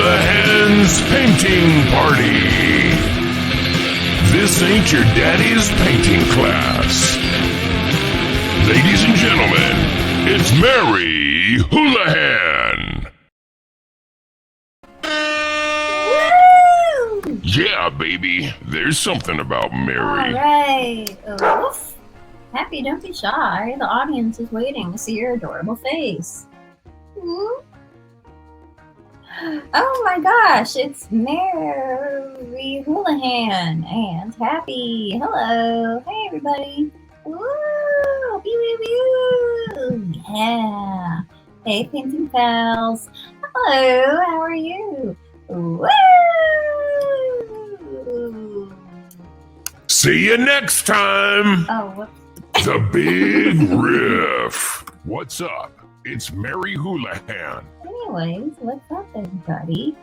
Hula Hands Painting Party. This ain't your daddy's painting class. Ladies and gentlemen, it's Mary Houlihan. Woo! Yeah, baby, there's something about Mary. All right. Oof. Happy, don't be shy. The audience is waiting to see your adorable face. Oh my gosh, it's Mary Houlihan and Happy. Hello. Hey, everybody. Woo! Pew, pew, pew. Yeah. Hey, painting pals. Hello, how are you? Woo! See you next time. Oh, whoops. The Big Riff. What's up? It's Mary Houlihan. Anyways, what's up, everybody?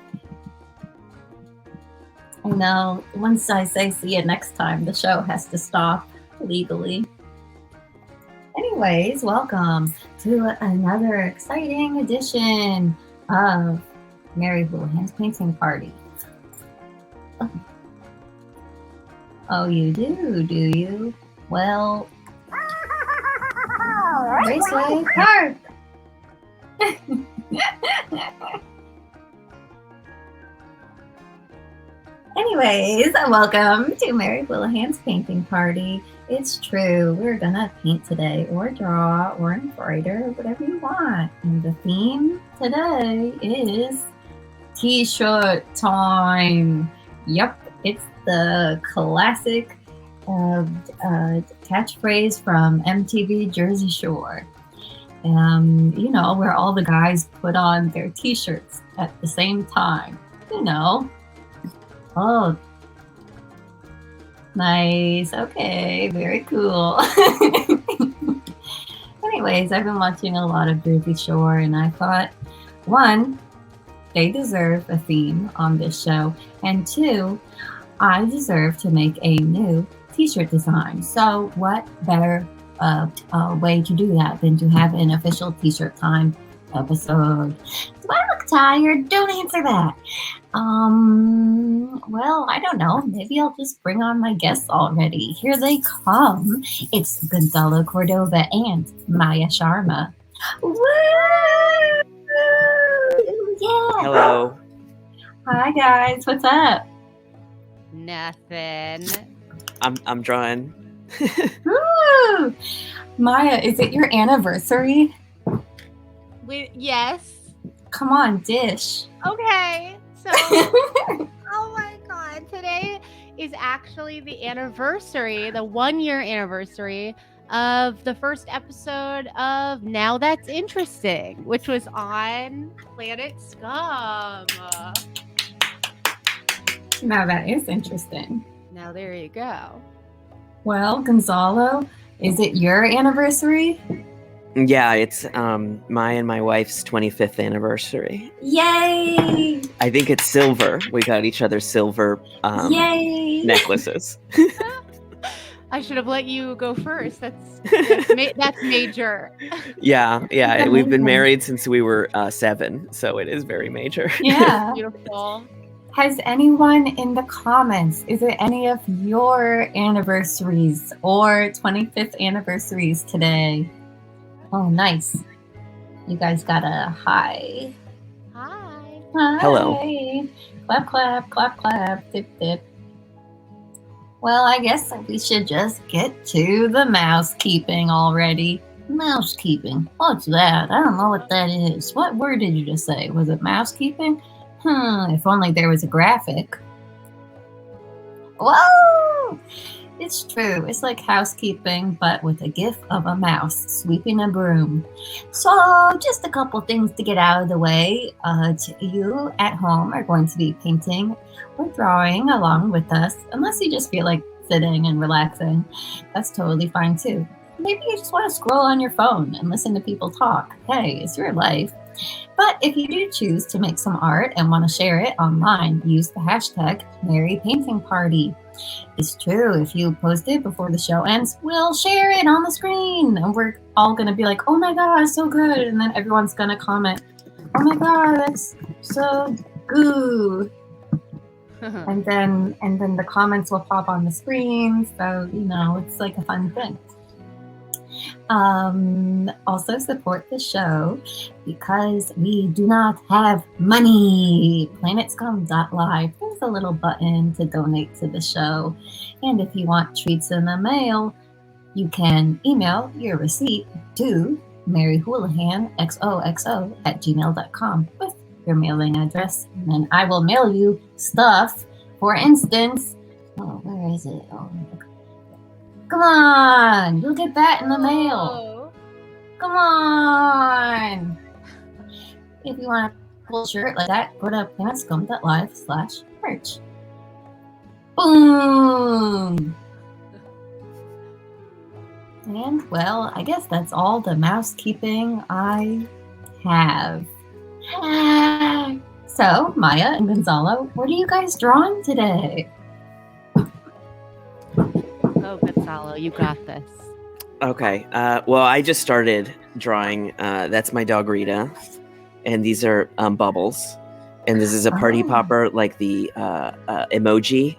I know, once I say see you next time, the show has to stop legally. Anyways, welcome to another exciting edition of Mary Houlihan's Painting Party. Oh, you do you? Well, Raceway Park! Anyways, welcome to Mary Houlihan's Painting Party. It's true, we're gonna paint today, or draw, or embroider, whatever you want. And the theme today is T-shirt time. Yep, it's the classic catchphrase from MTV Jersey Shore. You know, where all the guys put on their T-shirts at the same time. You know. Oh, nice. Okay, very cool. Anyways, I've been watching a lot of Jersey Shore, and I thought, one, they deserve a theme on this show, and two, I deserve to make a new T-shirt design. So what better way to do that than to have an official T-shirt time episode? Do I look tired? Don't answer that. Well, I don't know. Maybe I'll just bring on my guests already. Here they come. It's Gonzalo, Cordova, and Maya Sharma. Woo! Yeah. Hello. Hi guys. What's up? Nothing. I'm drawing. Woo! Maya, is it your anniversary? Yes. Come on, dish. Okay. So, oh my God. Today is actually the anniversary, the 1-year anniversary of the first episode of Now That's Interesting, which was on Planetscum. Now that is interesting. Now there you go. Well, Gonzalo, is it your anniversary? Yeah, it's my and my wife's 25th anniversary. Yay! I think it's silver. We got each other silver Yay! necklaces. I should have let you go first. That's major. Yeah. We've been married since we were 7, so it is very major. Yeah. Beautiful. Has anyone in the comments, is it any of your anniversaries or 25th anniversaries today? Oh, nice. You guys got a hi. Hi. Hi. Hello. Clap, clap, clap, clap, dip, dip. Well, I guess we should just get to the mousekeeping already. Mousekeeping? What's that? I don't know what that is. What word did you just say? Was it mousekeeping? If only there was a graphic. Whoa! It's true. It's like housekeeping, but with a gif of a mouse sweeping a broom. So, just a couple things to get out of the way. You at home are going to be painting or drawing along with us, unless you just feel like sitting and relaxing. That's totally fine too. Maybe you just want to scroll on your phone and listen to people talk. Hey, it's your life. But if you do choose to make some art and want to share it online, use the hashtag #MaryPaintingParty. It's true, if you post it before the show ends, we'll share it on the screen. And we're all going to be like, oh my God, so good. And then everyone's going to comment, oh my God, that's so goo. And then the comments will pop on the screen. So, it's like a fun thing. Also support the show because we do not have money. Planetscum.live. There's a little button to donate to the show. And if you want treats in the mail, you can email your receipt to maryhoulihanxoxo@gmail.com with your mailing address, and then I will mail you stuff. For instance, where is it? Come on, you'll get that in the mail. Come on. If you want a cool shirt like that, go to planetscum.live/merch. Boom. And well, I guess that's all the mousekeeping I have. So, Maya and Gonzalo, what are you guys drawing today? Oh, Gonzalo, you got this. Okay. Well, I just started drawing. That's my dog Rita, and these are bubbles, and this is a party popper, like the emoji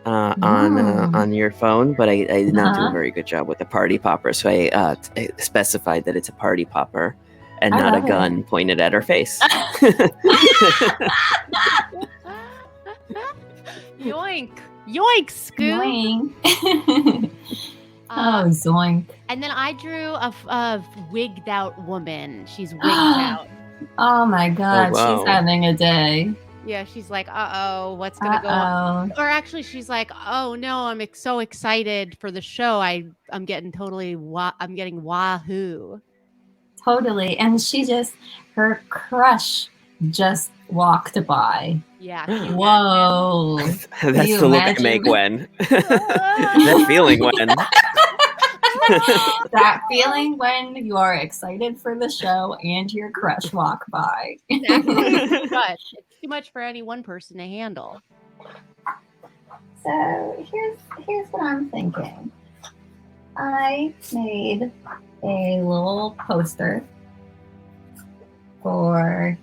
on your phone. But I did not do a very good job with the party popper, so I specified that it's a party popper and not a gun pointed at her face. Yoink! Yoink, Scoop! Yoink. Oh, zoink. And then I drew a wigged out woman. She's wigged out. Oh my God, wow. She's having a day. Yeah, she's like, uh-oh, what's going to go on? Or actually, she's like, oh no, I'm so excited for the show. I'm getting I'm getting wahoo. Totally. And her crush just walked by. Yeah. Whoa. That's the look I make when. That feeling when. That feeling when you are excited for the show and your crush walk by. Exactly. But it's too much for any one person to handle. So here's what I'm thinking. I made a little poster for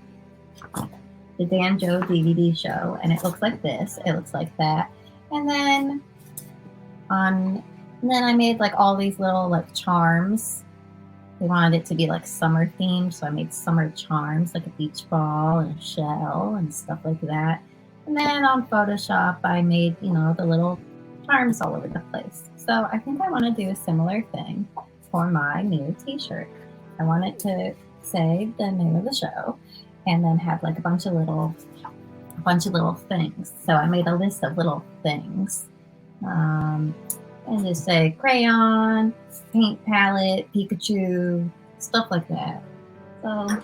the Dan Joe DVD show, and it looks like this. It looks like that, and then I made like all these little like charms. They wanted it to be like summer themed, so I made summer charms, like a beach ball and a shell and stuff like that. And then on Photoshop, I made the little charms all over the place. So I think I want to do a similar thing for my new T-shirt. I want it to say the name of the show, and then have like a bunch of little things. So I made a list of little things, and just say crayon, paint palette, Pikachu, stuff like that. So, and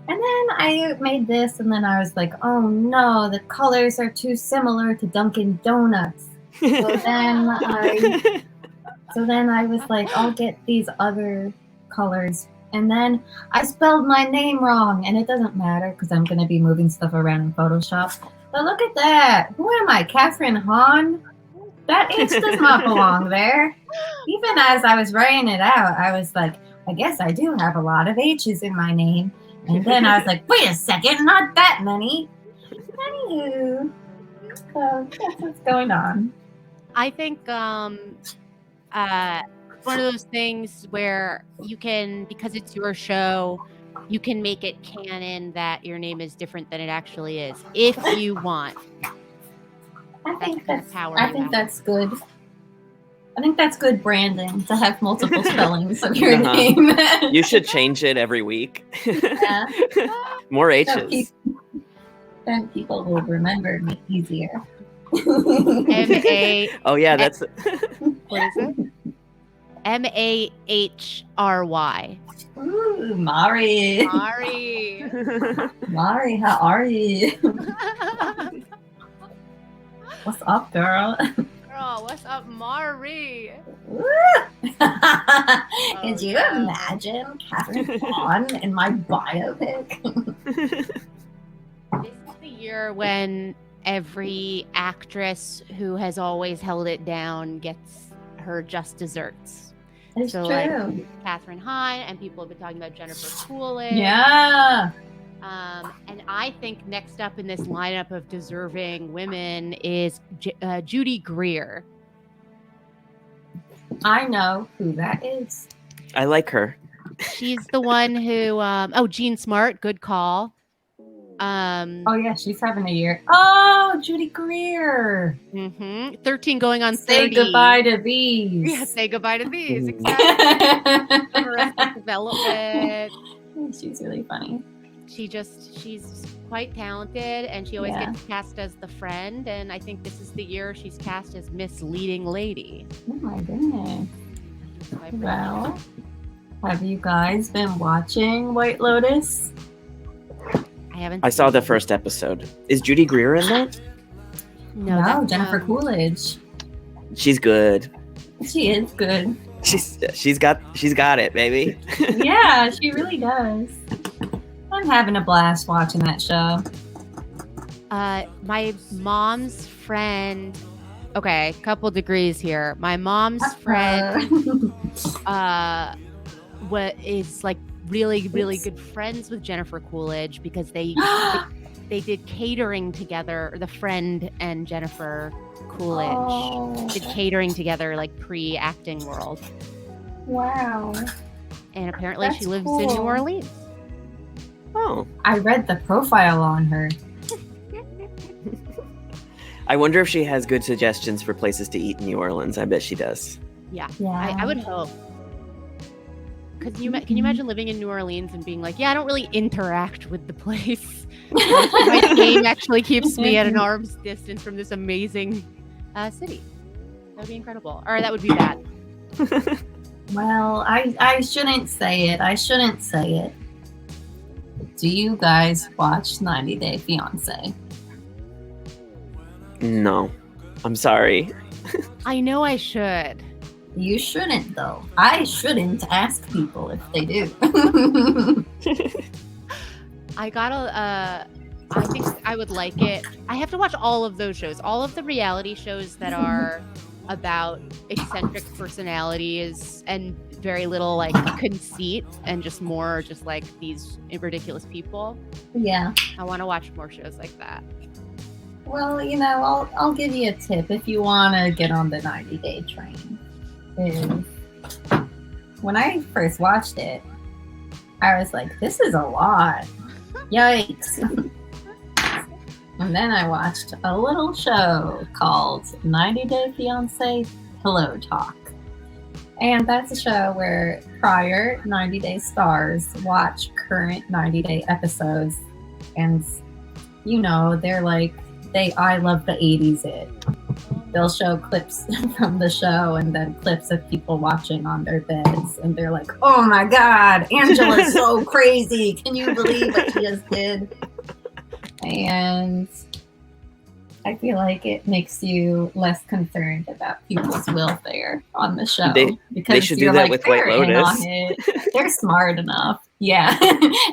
then I made this, and then I was like, oh no, the colors are too similar to Dunkin' Donuts. So then I was like, I'll get these other colors. And then I spelled my name wrong, and it doesn't matter because I'm going to be moving stuff around in Photoshop. But look at that. Who am I, Catherine Hahn? That H does not belong there. Even as I was writing it out, I was like, I guess I do have a lot of H's in my name. And then I was like, wait a second, not that many. Anywho, so that's what's going on. I think one of those things where you can, because it's your show, you can make it canon that your name is different than it actually is, if you want. I think that's good. I think that's good branding, to have multiple spellings of your name. You should change it every week. Yeah. More H's. Then people will remember me easier. M-A. Oh yeah, that's. What is it? M-A-H-R-Y. Ooh, Mari. Mari, how are you? What's up, girl? Girl, what's up, Mari? Could you imagine Catherine Hahn in my biopic? This is the year when every actress who has always held it down gets her just desserts. It's so true. Like Catherine Hahn, and people have been talking about Jennifer Coolidge. Yeah. And I think next up in this lineup of deserving women is Judy Greer. I know who that is. I like her. She's the one who, Jean Smart, good call. Oh yeah, she's having a year. Oh, Judy Greer. 13 going on 30. Say goodbye to these. Yeah, say goodbye to these. Exactly. Arrested Development. She's really funny. She's quite talented, and she always gets cast as the friend. And I think this is the year she's cast as Miss Leading Lady. Oh my goodness. Well, have you guys been watching White Lotus? I haven't. I saw the first episode. Is Judy Greer in that? No, Jennifer Coolidge. She's good. She is good. She's got it, baby. Yeah, she really does. I'm having a blast watching that show. My mom's friend. Okay, couple degrees here. My mom's friend is like really good friends with Jennifer Coolidge because they did catering together. The friend and Jennifer Coolidge did catering together, like pre-acting world. Wow. And apparently That's she lives cool. in New Orleans. Oh. I read the profile on her. I wonder if she has good suggestions for places to eat in New Orleans. I bet she does. Yeah. I would hope. Because can you imagine living in New Orleans and being like, yeah, I don't really interact with the place. My game actually keeps me at an arm's distance from this amazing city. That would be incredible. Or that would be bad. Well, I shouldn't say it. Do you guys watch 90 Day Fiancé? No. I'm sorry. I know I should. You shouldn't, though. I shouldn't ask people if they do. I think I would like it. I have to watch all of those shows, all of the reality shows that are about eccentric personalities and very little like conceit and just more just like these ridiculous people. Yeah. I want to watch more shows like that. Well, I'll give you a tip if you want to get on the 90 Day train. When I first watched it, I was like, this is a lot. Yikes. And then I watched a little show called 90 Day Fiancé Pillow Talk. And that's a show where prior 90 Day stars watch current 90 Day episodes. And, they're like, I love the 80s it. They'll show clips from the show and then clips of people watching on their beds. And they're like, oh my God, Angela's so crazy. Can you believe what she just did? And I feel like it makes you less concerned about people's welfare on the show. They should do that with White Lotus. They're smart enough. Yeah.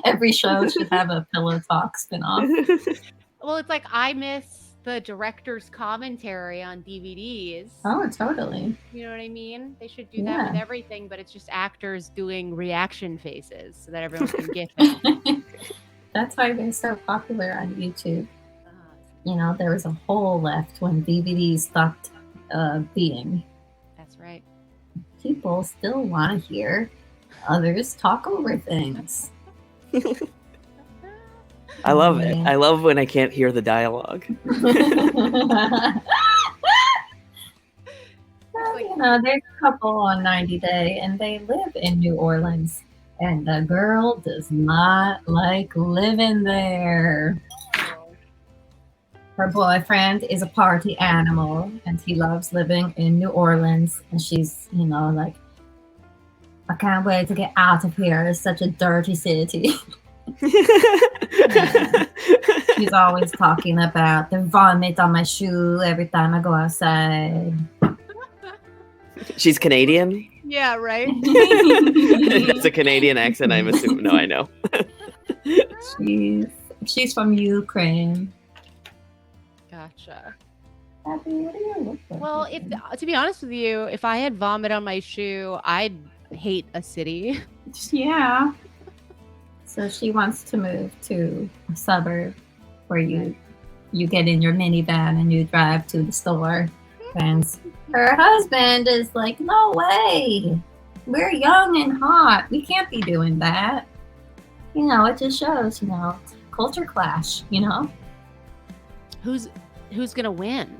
Every show should have a Pillow Talk spinoff. Well, it's like I miss the director's commentary on DVDs. Oh, totally. You know what I mean? They should do that with everything, but it's just actors doing reaction faces so that everyone can get it. That's why they're so popular on YouTube. There was a hole left when DVDs stopped being. That's right. People still want to hear others talk over things. I love it. I love when I can't hear the dialogue. Well, there's a couple on 90 Day, and they live in New Orleans. And the girl does not like living there. Her boyfriend is a party animal, and he loves living in New Orleans. And she's, like, I can't wait to get out of here. It's such a dirty city. She's always talking about the vomit on my shoe every time I go outside. She's Canadian? Yeah, right? That's a Canadian accent, I'm assuming. No, I know. She's from Ukraine. Gotcha. Well, to be honest with you, if I had vomit on my shoe, I'd hate a city. Yeah. So she wants to move to a suburb where you get in your minivan and you drive to the store. And her husband is like, no way. We're young and hot. We can't be doing that. It just shows, culture clash, Who's gonna win?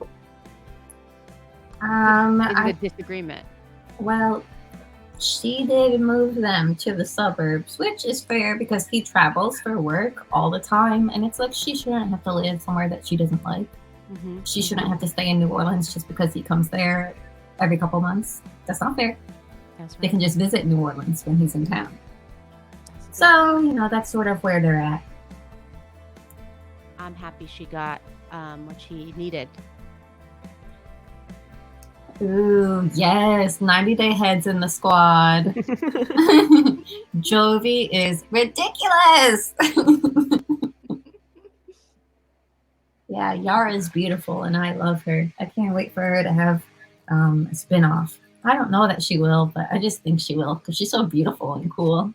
I The disagreement. Well, she did move them to the suburbs, which is fair because he travels for work all the time. And it's like she shouldn't have to live somewhere that she doesn't like. Mm-hmm. She shouldn't have to stay in New Orleans just because he comes there every couple months. That's not fair. That's right. They can just visit New Orleans when he's in town. So, that's sort of where they're at. I'm happy she got what she needed. Ooh, yes, 90-day heads in the squad. Jovi is ridiculous. Yeah, Yara is beautiful and I love her. I can't wait for her to have a spin-off. I don't know that she will, but I just think she will because she's so beautiful and cool.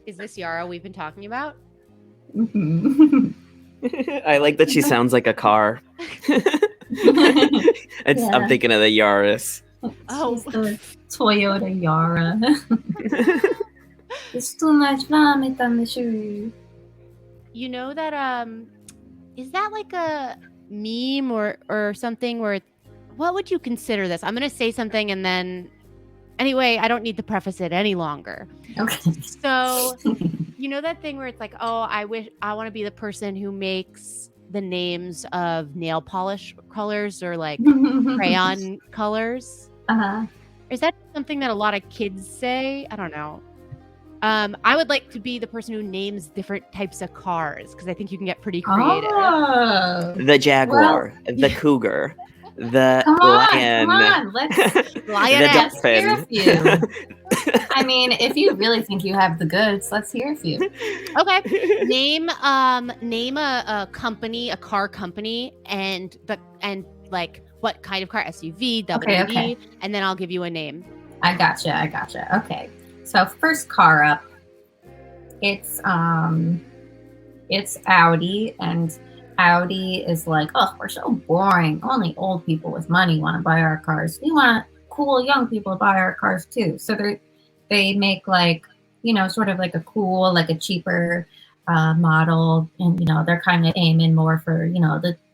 Is this Yara we've been talking about? Mm-hmm. I like that she sounds like a car. I'm thinking of the Yaris. Oh. She's the Toyota Yara. It's too much vomit on the shoe. You know that is that like a meme or something where what would you consider this? I'm gonna say something and then anyway, I don't need to preface it any longer. Okay. So you know that thing where it's like, oh, I want to be the person who makes the names of nail polish colors or like crayon colors. Uh-huh. Is that something that a lot of kids say? I don't know. I would like to be the person who names different types of cars because I think you can get pretty creative. Oh. The Jaguar, the Cougar, the Come Lion, on. Let's the hear a Dolphin. few. I mean, if you really think you have the goods, let's hear a few. Okay. Name a company, a car company, and like what kind of car? SUV, WD, Okay. and then I'll give you a name. I gotcha. Okay. So first car up, it's Audi, and Audi is like, oh, we're so boring. Only old people with money want to buy our cars. We want cool young people to buy our cars too. So they make like, sort of like a cool, like a cheaper model, and they're kind of aiming more for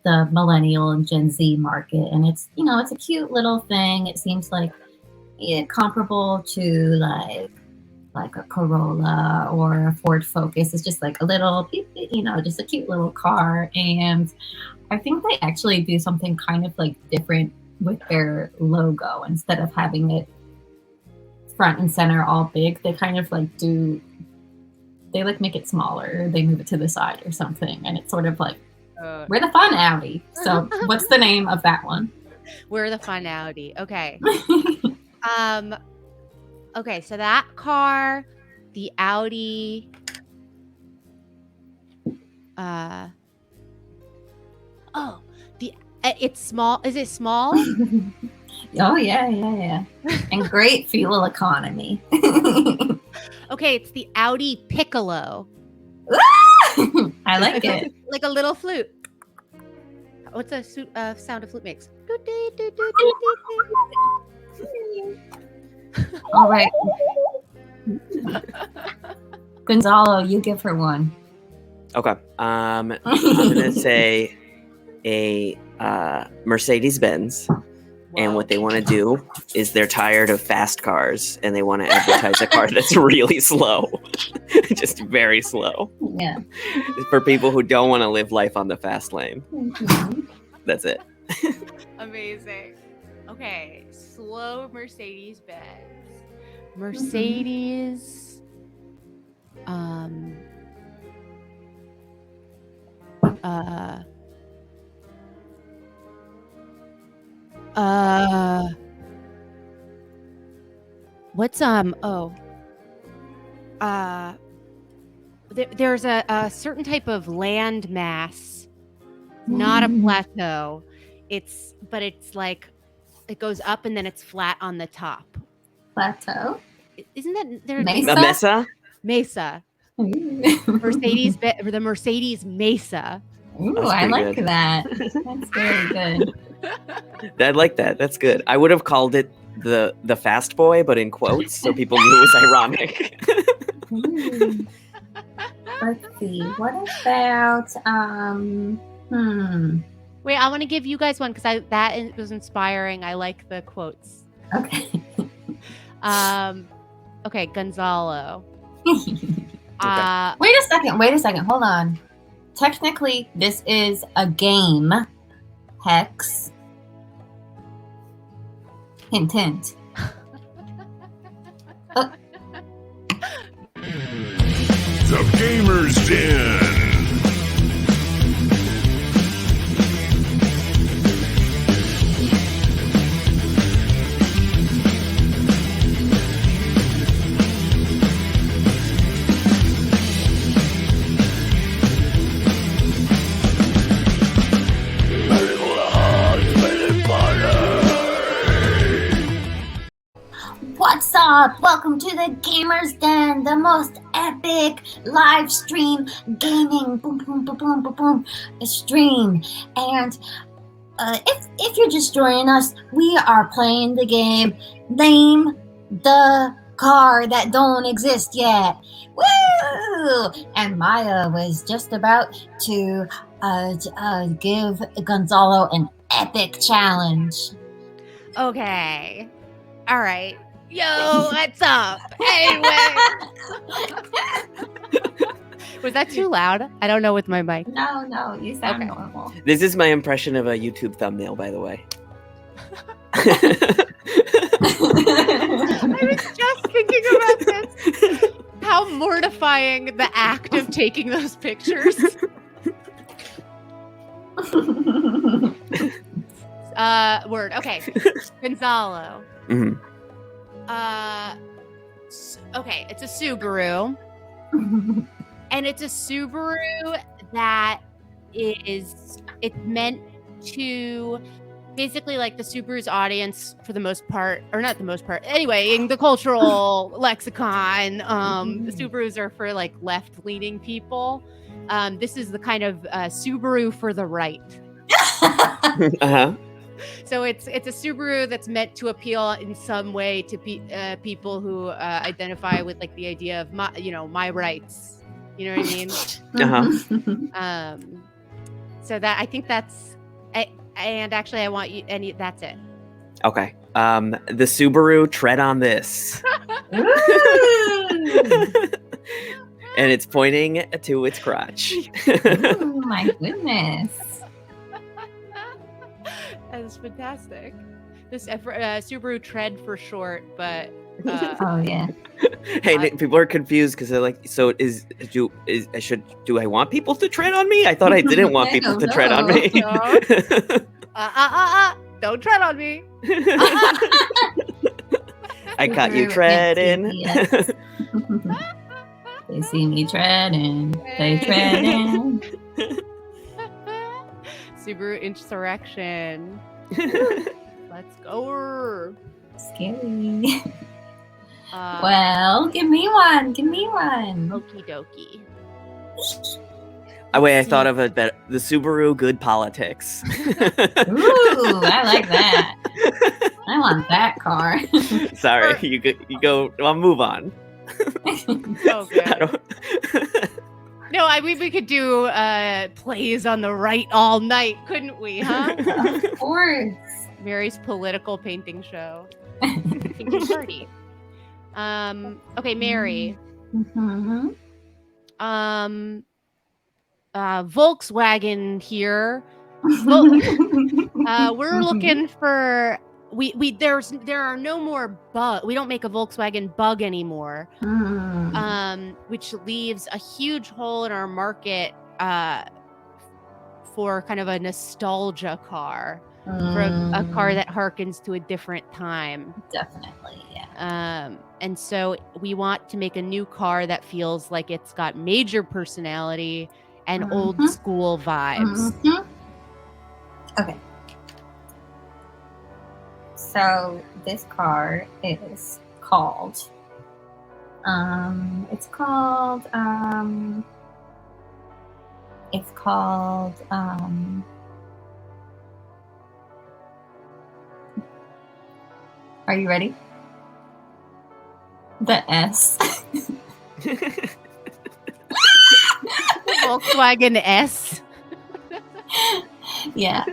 the millennial and Gen Z market, and it's it's a cute little thing. It seems like comparable to like a Corolla or a Ford Focus. It's just like a little, just a cute little car. And I think they actually do something kind of like different with their logo. Instead of having it front and center all big, they kind of like they like make it smaller. They move it to the side or something. And it's sort of like, we're the fun Audi. So what's the name of that one? We're the fun Audi. Okay. Okay, so that car, the Audi, it's small. Is it small? Oh yeah. And great fuel economy. Okay, it's the Audi Piccolo. I like it. Like a little flute. What's a sound a flute makes? All right. Gonzalo, you give her one. Okay. I'm gonna say a Mercedes Benz. And what they want to do is they're tired of fast cars and they want to advertise a car that's really slow. Just very slow. Yeah. For people who don't want to live life on the fast lane. Mm-hmm. That's it. Amazing. Okay, slow Mercedes Benz. Mercedes. What's there's a certain type of land mass, not a plateau. It's like it goes up and then it's flat on the top. Plateau? Isn't that there? Mesa? A Mesa? Mesa. Ooh, The Mercedes Mesa. That's I pretty like good. that. That's very good. I like that. That's good. I would have called it the Fast Boy, but in quotes, so people knew it was ironic. Ooh. Let's see. What about Wait, I want to give you guys one because that was inspiring. I like the quotes. Okay. Okay, Gonzalo. Wait a second. Hold on. Technically, this is a game. Hex. Hint, hint. The Gamer's Den. What's up? Welcome to the Gamer's Den, the most epic live stream gaming boom stream. And if you're just joining us, we are playing the game Name the Car That Don't Exist Yet. Woo! And Maya was just about to give Gonzalo an epic challenge. Okay. All right. Yo, what's up? Anyway. Was that too loud? I don't know with my mic. No, you sound Okay. normal. This is my impression of a YouTube thumbnail, by the way. I was just thinking about this. How mortifying the act of taking those pictures. Word. Okay. Gonzalo. Mhm. Okay, it's a Subaru. And it's a Subaru that it's meant to basically like the Subaru's audience for the most part, or not the most part. Anyway, in the cultural lexicon, the Subarus are for like left-leaning people. This is the kind of Subaru for the right. Uh-huh. So it's a Subaru that's meant to appeal in some way to people who identify with like the idea of my rights. You know what I mean? Uh-huh. So that I think that's, and actually I want you, and that's it. Okay. The Subaru tread on this. And it's pointing to its crotch. Oh my goodness. That is fantastic. This Subaru tread for short, but Oh yeah. Hey, people are confused because they're like, so do I want people to tread on me? I thought I didn't want I people don't to tread on me. know. Don't tread on me. I caught you treading. Yes. They see me treading. They treading. Subaru insurrection. Let's go. Scary. Well, give me one. Okie dokie. Oh, wait, I thought of it better. The Subaru good politics. Ooh, I like that. I want that car. Sorry, you go. I'll move on. Oh, good. No, we could do plays on the right all night, couldn't we, huh? Of course. Mary's political painting show. Painting party. Okay, Mary. Mm-hmm. Volkswagen here. We're looking for there are no more bug. We don't make a Volkswagen Bug anymore. Which leaves a huge hole in our market for kind of a nostalgia car, for a car that harkens to a different time. Definitely, yeah. And so we want to make a new car that feels like it's got major personality and old school vibes. Okay. So this car is called It's called. Are you ready? The S. The Volkswagen S. Yeah.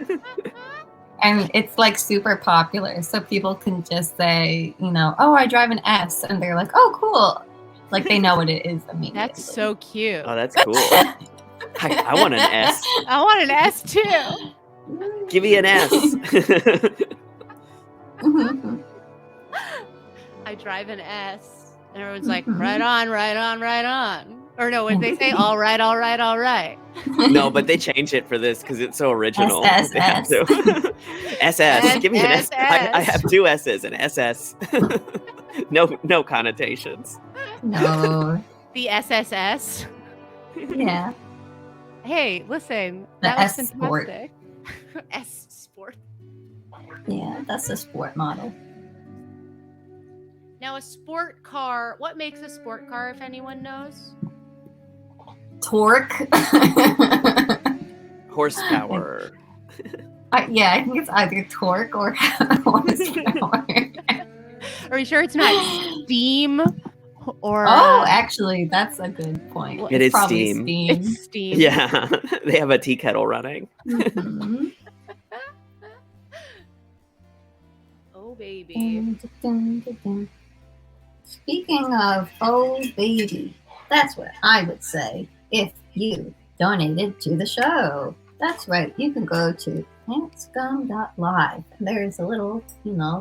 And it's like super popular. So people can just say, oh, I drive an S. And they're like, oh, cool. Like they know what it is immediately. That's so cute. Oh, that's cool. I want an S. I want an S too. Give me an S. I drive an S. And everyone's like, right on, right on, right on. Or no, when they say all right, all right, all right. No, but they change it for this because it's so original. SS. SS. Give me an S. SS. I have two S's and SS. No connotations. No. The SSS. Yeah. Hey, listen. The That was S Sport. fantastic. S Sport. Yeah, that's the sport model. Now, a sport car, what makes a sport car, if anyone knows? Torque. Horsepower. Yeah, I think it's either torque or horsepower. Are you sure it's not steam or... Oh, actually, that's a good point. It It's is probably steam. It's steam. Yeah, they have a tea kettle running. Mhm. Oh, baby. Speaking of oh baby, that's what I would say if you donated to the show. That's right, you can go to planetscum.live. There's a little,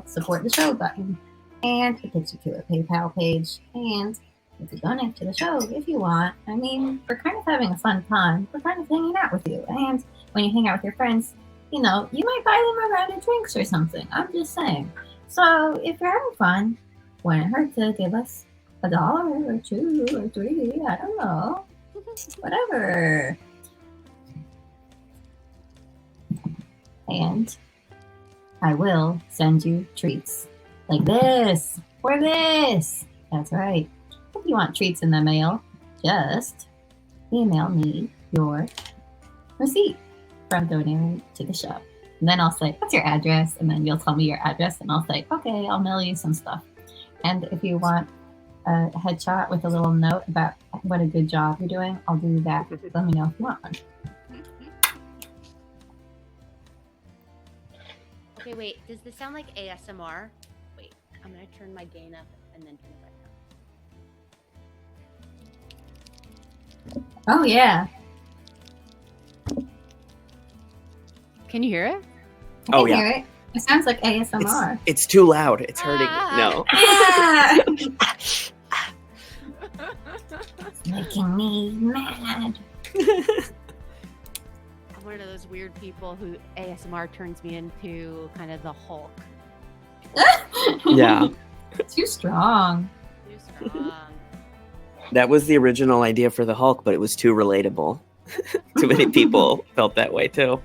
support the show button, and it takes you to a PayPal page. And you can donate to the show if you want. I mean, we're kind of having a fun time. We're kind of hanging out with you, and when you hang out with your friends, you might buy them a round of drinks or something. I'm just saying. So if you're having fun, wouldn't hurt to give us $1 or $2 or $3. I don't know. Whatever. And I will send you treats like this or this. That's right. If you want treats in the mail, just email me your receipt from donating to the show. And then I'll say, what's your address? And then you'll tell me your address, and I'll say, okay, I'll mail you some stuff. And if you want a headshot with a little note about what a good job you're doing, I'll do that. Let me know if you want one. Okay, wait. Does this sound like ASMR? Wait, I'm going to turn my gain up and then turn it back down. Oh, yeah. Can you hear it? I Oh, can yeah. hear it. It sounds like ASMR. It's too loud. It's hurting. No. Ah! It's making me mad. I'm one of those weird people who ASMR turns me into kind of the Hulk. Yeah. Too strong. Too strong. That was the original idea for the Hulk, but it was too relatable. Too many people felt that way too.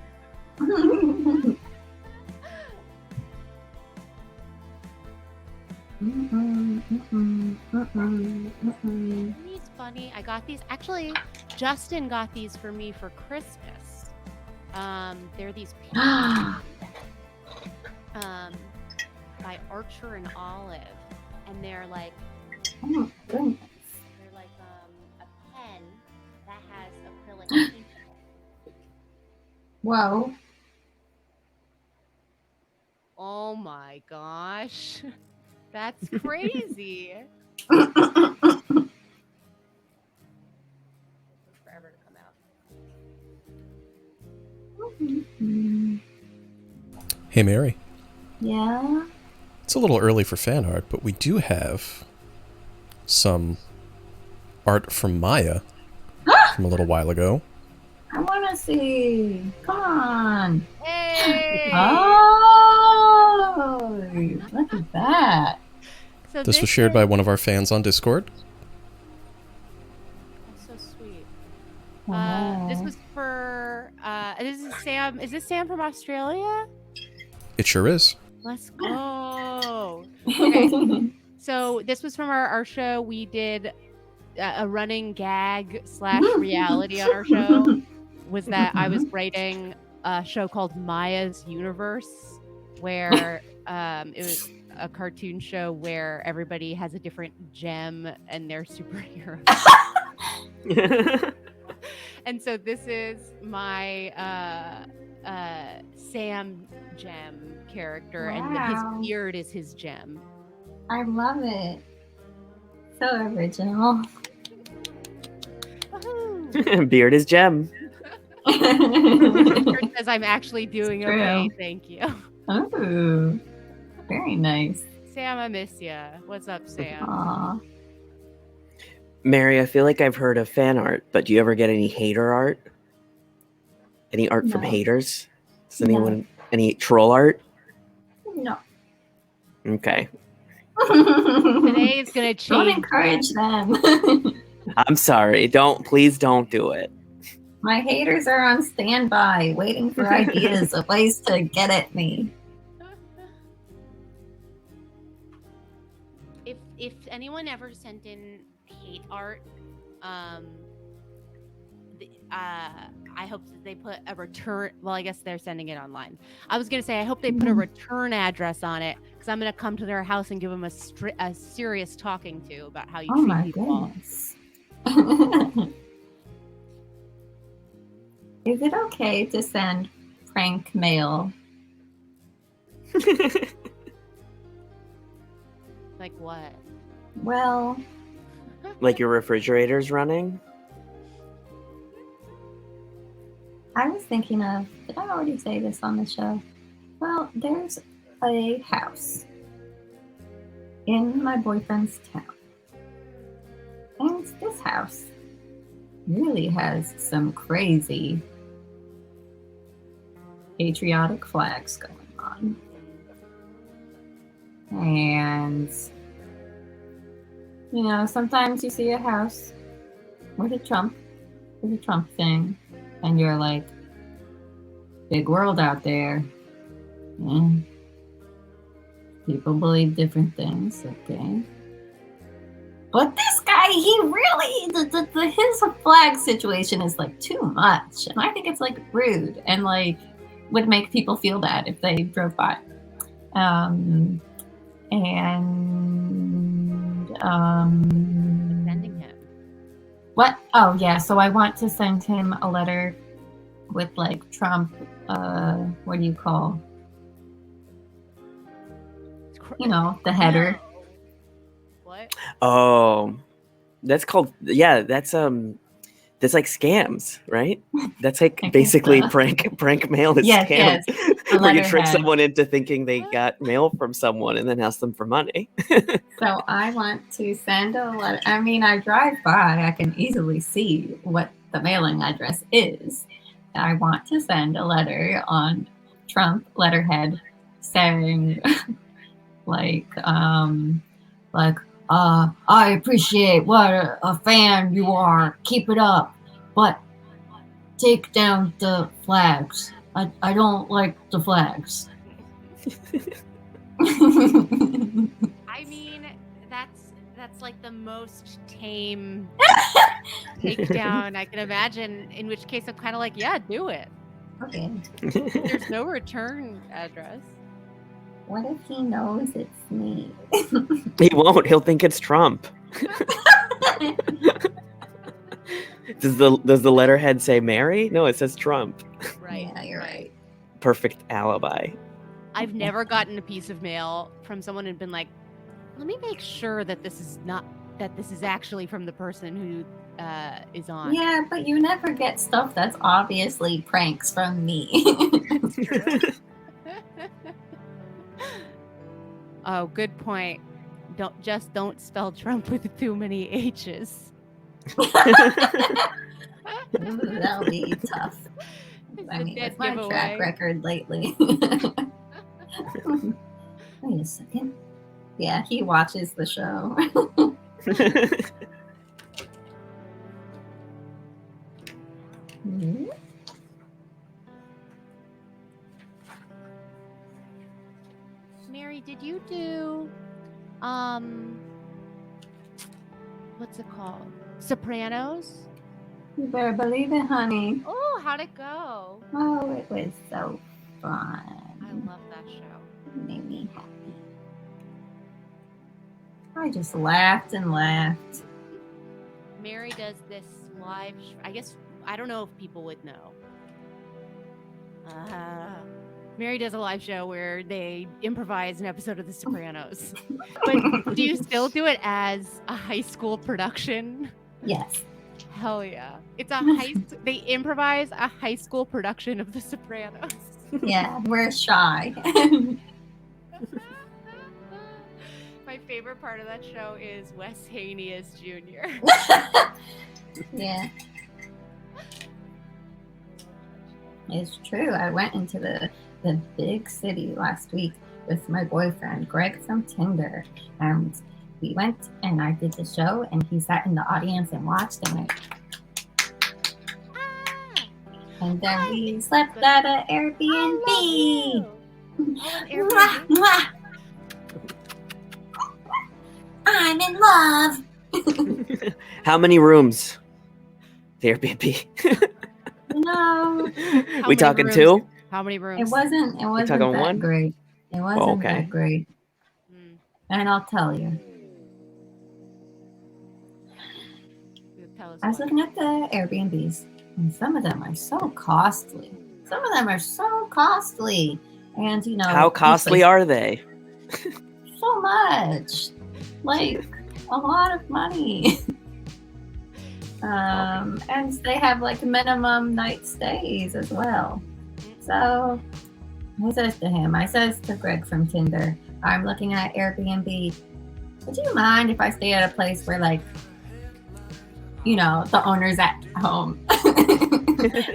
It's funny. I got these. Actually, Justin got these for me for Christmas. They're these paintings, by Archer and Olive, and they're like Oh, goodness. they're like a pen that has acrylic paint. Whoa. Oh my gosh, that's crazy. Forever to come out. Hey, Mary. Yeah. It's a little early for fan art, but we do have some art from Maya from a little while ago. I want to see. Come on. Hey! Oh, look at that. So This was shared by one of our fans on Discord. That's so sweet. Wow. This was for this is Sam. Is this Sam from Australia? It sure is. Let's go. Okay. So this was from our show. We did a running gag / reality on our show. Was that I was writing a show called Maya's Universe, where it was a cartoon show where everybody has a different gem and they're superheroes. And so this is my Sam gem character, and his Wow. beard is his gem. I love it. So original. Woohoo! Beard is gem. Richard says I'm actually doing True. okay. Thank you. Oh, very nice. Sam, I miss ya. What's up, Sam? Aw. Mary, I feel like I've heard of fan art, but do you ever get any hater art? Any art from No. haters? Does No. anyone any troll art? No. Okay. Today is gonna Don't change. encourage them. I'm sorry. Please don't do it. My haters are on standby, waiting for ideas of ways to get at me. If anyone ever sent in hate art, I hope that they put a return. Well, I guess they're sending it online. I was gonna say I hope they put a return address on it, because I'm gonna come to their house and give them a serious talking to about how you Oh treat my people. goodness. Is it okay to send prank mail? Like what? Well, Like your refrigerator's running? I was thinking of, did I already say this on the show? Well, there's a house in my boyfriend's town. And this house really has some crazy patriotic flags going on. And, you know, sometimes you see a house with a Trump thing, and you're like, big world out there. Yeah. People believe different things, okay. But this guy, he really, his flag situation is like too much. And I think it's like rude and like would make people feel bad if they drove by. Sending him. What? Oh, yeah. So I want to send him a letter with like Trump, what do you call? You know, the header. What? Oh, that's called that's like scams, right? That's like think basically so. prank mail is Yes, scam. yes. The Where you trick letterhead. someone into thinking they got mail from someone and then ask them for money. So I want to send a letter. I mean, I drive by, I can easily see what the mailing address is. I want to send a letter on Trump letterhead saying, I appreciate what a fan you are. Keep it up, but take down the flags. I don't like the flags. I mean, that's like the most tame takedown I can imagine. In which case, I'm kind of like, yeah, do it. Okay. There's no return address. What if he knows it's me? He won't. He'll think it's Trump. Does the letterhead say Mary? No, it says Trump. Right. Yeah, you're right. Perfect alibi. I've never gotten a piece of mail from someone and been like, let me make sure that this is actually from the person who is on. Yeah, but you never get stuff that's obviously pranks from me. Oh, good point. Don't spell Trump with too many H's. That'll be tough. I mean, with my track record lately. Wait a second. Yeah, he watches the show. Mhm. Mary, did you do What's it called? Sopranos. You better believe it, honey. Oh, how'd it go? Oh, it was so I fun. love that show. It made me happy. I just laughed and laughed. Mary does this live. I guess I don't know if people would know. Mary does a live show where they improvise an episode of The Sopranos. But do you still do it as a high school production? Yes. Hell yeah! It's a they improvise a high school production of The Sopranos. Yeah, we're shy. My favorite part of that show is Wes Haney as Junior. Yeah. It's true. I went into the big city last week with my boyfriend, Greg from Tinder. And we went and I did the show and he sat in the audience and watched and then we slept at an Airbnb. Mwah, mwah. I'm in love. How many rooms? The Airbnb. No, We talking two? How many rooms? it wasn't talking that one? great. It wasn't okay. that great. Mm, And I'll tell you. tell us I was what. looking at the Airbnbs, and some of them are so costly. Some of them are so costly. And, you know, How costly are they? so much. Like, a lot of money. And they have, like, minimum night stays as well. So, I says to Greg from Tinder, I'm looking at Airbnb. Would you mind if I stay at a place where, like, you know, the owner's at home?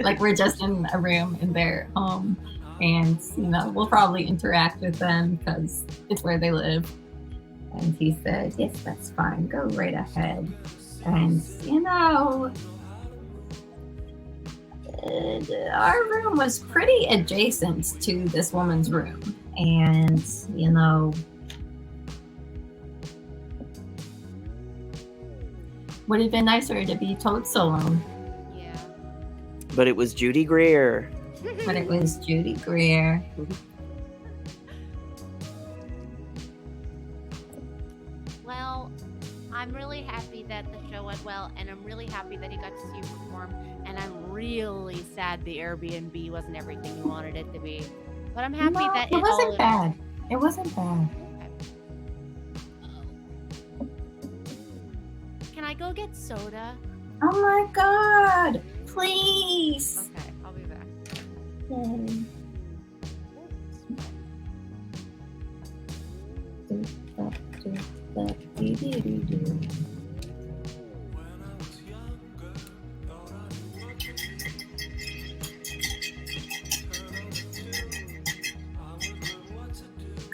Like, we're just in a room in their home. And, you know, we'll probably interact with them because it's where they live. And he said, yes, that's fine. Go right ahead. And, you know, our room was pretty adjacent to this woman's room. And, you know, would have been nicer to be told so long. Yeah. But it was Judy Greer. But it was Judy Greer. Well, I'm really happy that the show went well, and I'm really happy that he got to see you perform, and I'm really sad the Airbnb wasn't everything you wanted it to be. But I'm happy No, that it wasn't bad. It wasn't bad. Can I go get soda? Oh my god! Please! Okay, I'll be back. Yay.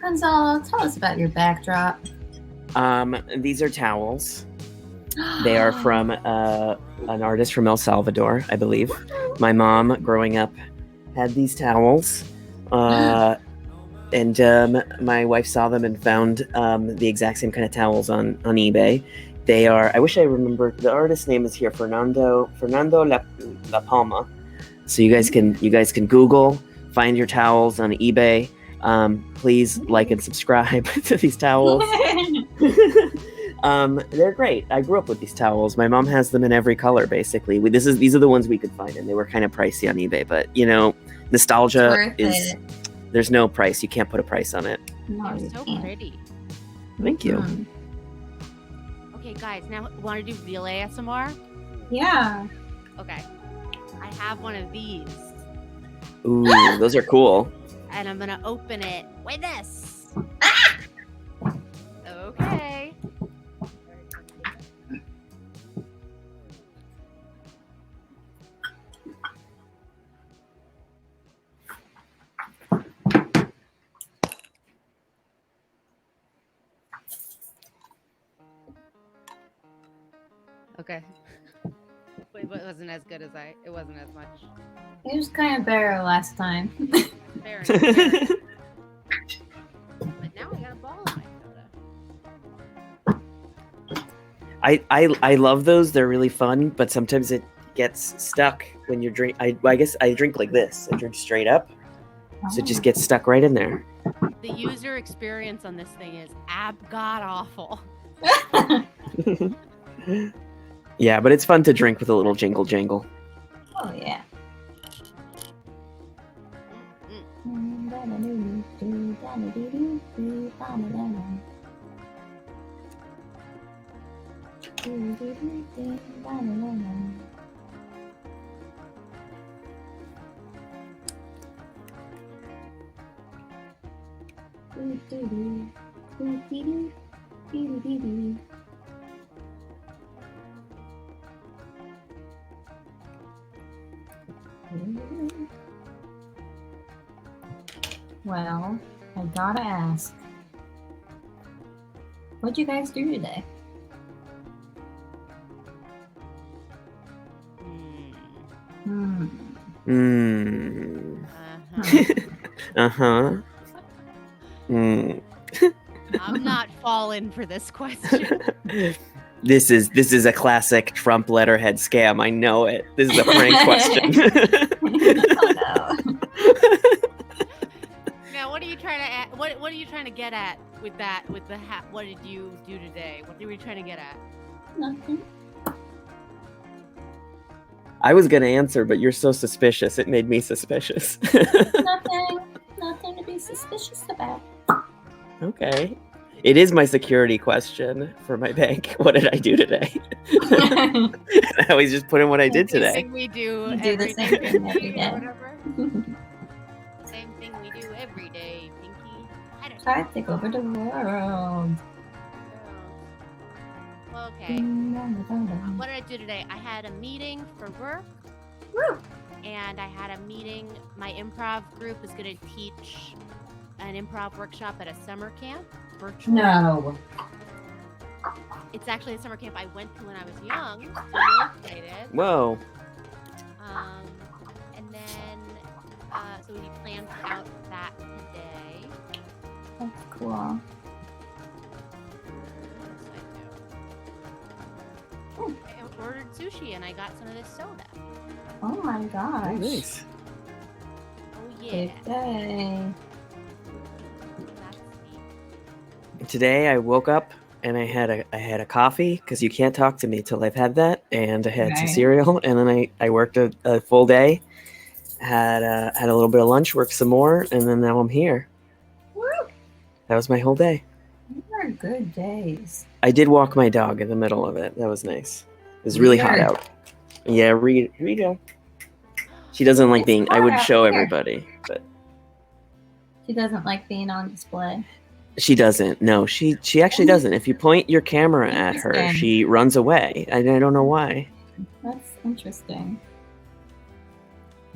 Gonzalo, tell us about your backdrop. These are towels. They are from an artist from El Salvador, I believe. My mom, growing up, had these towels. And my wife saw them and found the exact same kind of towels on eBay. They are, I wish I remember, the artist's name is here, Fernando La Palma. So you guys can Google, find your towels on eBay. Please like and subscribe to these towels. They're great. I grew up with these towels. My mom has them in every color, basically. These are the ones we could find, and they were kind of pricey on eBay. But you know, nostalgia is. There's no price. You can't put a price on it. No, They're so pretty. Thank you. Okay, guys, now want to do real ASMR? Yeah. Okay. I have one of these, Ooh, those are cool. and I'm gonna open it with this. Okay. Okay. It wasn't as good as it wasn't as much. It was kind of better last time. Fair enough. But now I got a ball in my soda. I love those. They're really fun, but sometimes it gets stuck when you drink. I guess I drink like this. I drink straight up, so it just gets stuck right in there. The user experience on this thing is god awful. Yeah, but it's fun to drink with a little jingle jangle. Oh yeah. Well, I gotta ask, what'd you guys do today? Uh-huh. I'm not falling for this question. This is a classic Trump letterhead scam. I know it. This is a prank question. Oh, no. Now, what are you trying to what are you trying to get at with that? With the hat? What did you do today? What were you trying to get at? Nothing. I was gonna answer, but you're so suspicious. It made me suspicious. Nothing to be suspicious about. Okay. It is my security question for my bank. What did I do today? I always just put in what I did today. Same thing we do. You do the every same day, thing every Pinky, day. or whatever. Same thing we do every day, Pinky. I don't Try to take over the world. know. Well, okay. What did I do today? I had a meeting for work. Woo! And I had a meeting. My improv group is going to teach an improv workshop at a summer camp. Virtual. No. It's actually a summer camp I went to when I was young. So I'm really excited. Whoa. And then, so we planned out that today. That's cool. What else did I do? I ordered sushi and I got some of this soda. Oh my gosh. Oh, nice. Oh yeah. Good day. That's neat. Today I woke up and I had a coffee because you can't talk to me till I've had that, and I had some Right. cereal, and then I worked a full day, had a little bit of lunch, worked some more, and then now I'm here. Woo! That was my whole day. These are good days. I did walk my dog in the middle of it. That was nice. It was really hot Weird. out. Yeah, Rita. She doesn't like It's being. I hot would out show here. everybody, but She doesn't like being on display. she doesn't. No, she actually doesn't. If you point your camera at her, Interesting. she runs away. I don't know why. That's interesting.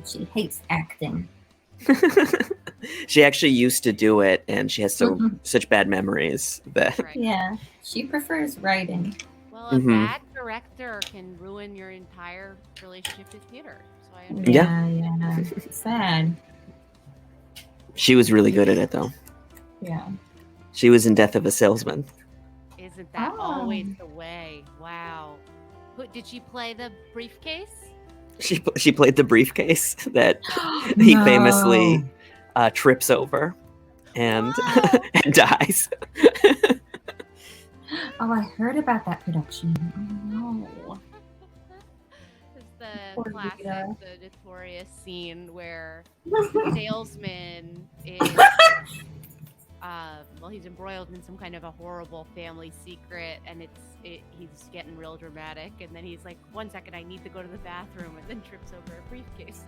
She hates acting. She actually used to do it, and she has Mhm. such bad memories that. Right. Yeah, she prefers writing. Well, a Mhm. bad director can ruin your entire relationship with theater. So I Yeah. understand. Yeah. Sad. She was really good at it, though. Yeah. She was in Death of a Salesman. Isn't that Oh. always the way? Wow. Did she play the briefcase? She played the briefcase that he No. famously trips over and Wow. and dies. Oh, I heard about that production. Oh, no. It's the Poor classic, Rita. the notorious scene where the salesman is, well, he's embroiled in some kind of a horrible family secret, and he's getting real dramatic, and then he's like, 1 second, I need to go to the bathroom, and then trips over a briefcase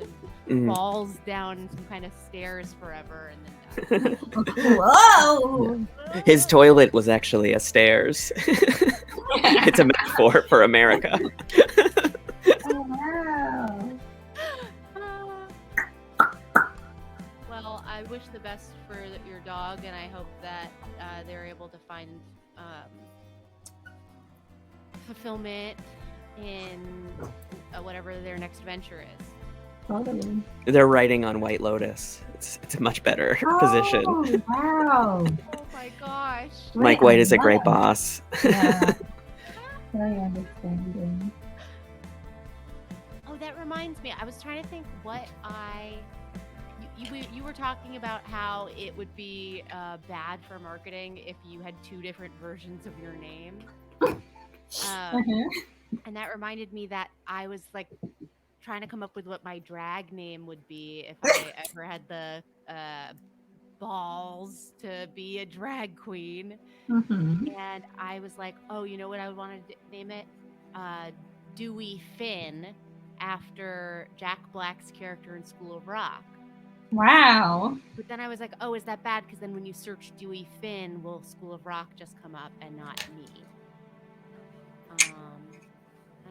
and Mhm. falls down some kind of stairs forever, and then dies. Whoa! His toilet was actually a stairs. It's a metaphor for America. Oh, wow. Well, I wish the best for your dog, and I hope that they're able to find fulfillment in whatever their next venture is. Totally. They're writing on White Lotus. It's a much better position. Oh, wow. Oh my gosh. Mike White is a great boss. Yeah. very understanding. Oh, that reminds me. I was trying to think what you were talking about how it would be bad for marketing if you had two different versions of your name. And that reminded me that I was like trying to come up with what my drag name would be if I ever had the balls to be a drag queen. And I was like, oh, you know what I would want to name it? Dewey Finn, after Jack Black's character in School of Rock. Wow. But then I was like, oh, is that bad? Because then when you search Dewey Finn, will School of Rock just come up and not me?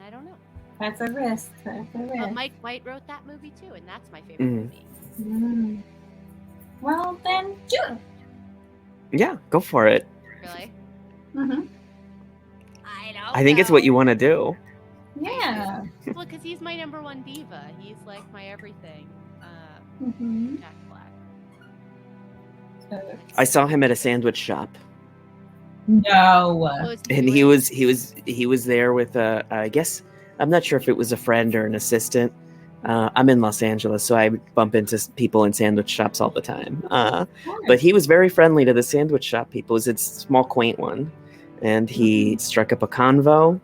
I don't know. That's a risk. That's a risk. But Mike White wrote that movie too, and that's my favorite movie. Well, then do it. Yeah, go for it. Really? I think it's what you want to do. Yeah. Well, because he's my number one diva. He's like my everything. Jack Black. I saw him at a sandwich shop. No. And he was there with I guess I'm not sure if it was a friend or an assistant. I'm in Los Angeles, so I bump into people in sandwich shops all the time. But he was very friendly to the sandwich shop people. It was a small, quaint one, and he struck up a convo.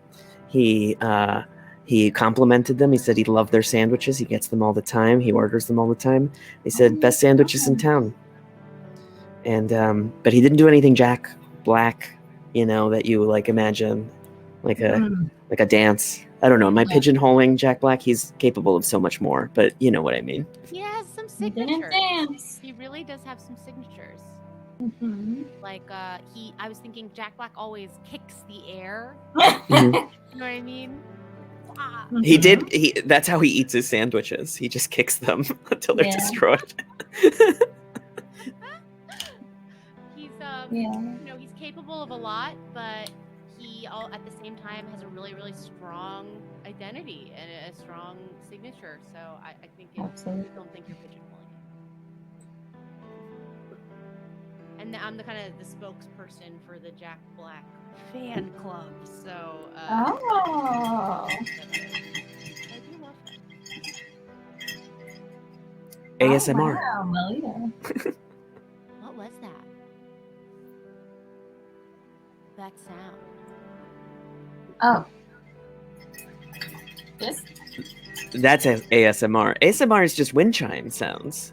He complimented them. He said he loved their sandwiches. He gets them all the time. He orders them all the time. He said best sandwiches in town. And but he didn't do anything Jack Black, that you like imagine, like a dance. I don't know. Am I pigeonholing Jack Black? He's capable of so much more, but you know what I mean. He has some signatures. He really does have some signatures. Like I was thinking Jack Black always kicks the air. You know what I mean? He did. That's how he eats his sandwiches. He just kicks them until they're destroyed. He's he's capable of a lot, but he at the same time has a really, really strong identity and a strong signature. So I think I don't think you're pigeonholing him. And I'm the kind of the spokesperson for the Jack Black fan club. So I do love him. ASMR. Wow, Malia. What was that? That sound. Oh. This? That's ASMR. ASMR is just wind chime sounds.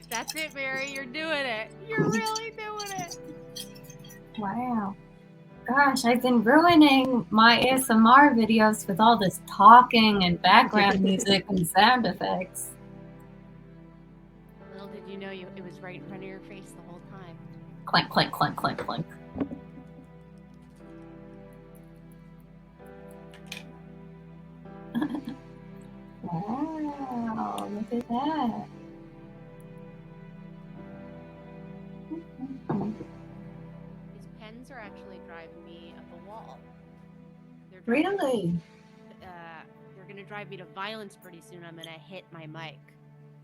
That's it, Mary. You're doing it. You're really doing it. Wow. Gosh, I've been ruining my ASMR videos with all this talking and background music and sound effects. Little did you know it was right in front of your face the whole time. Clink, clink, clink, clink, clink. Wow, look at that. These pens are actually driving me up a wall. Really? They're going to drive me to violence pretty soon. I'm going to hit my mic.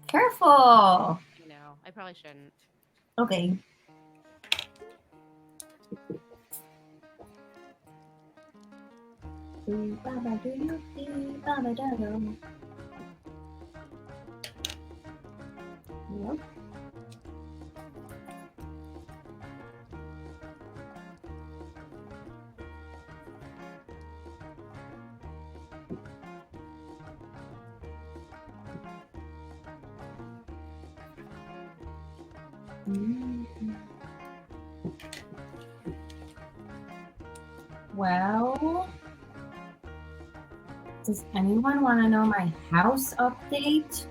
Careful. I probably shouldn't. Okay. Yep. Well, does anyone want to know my house update?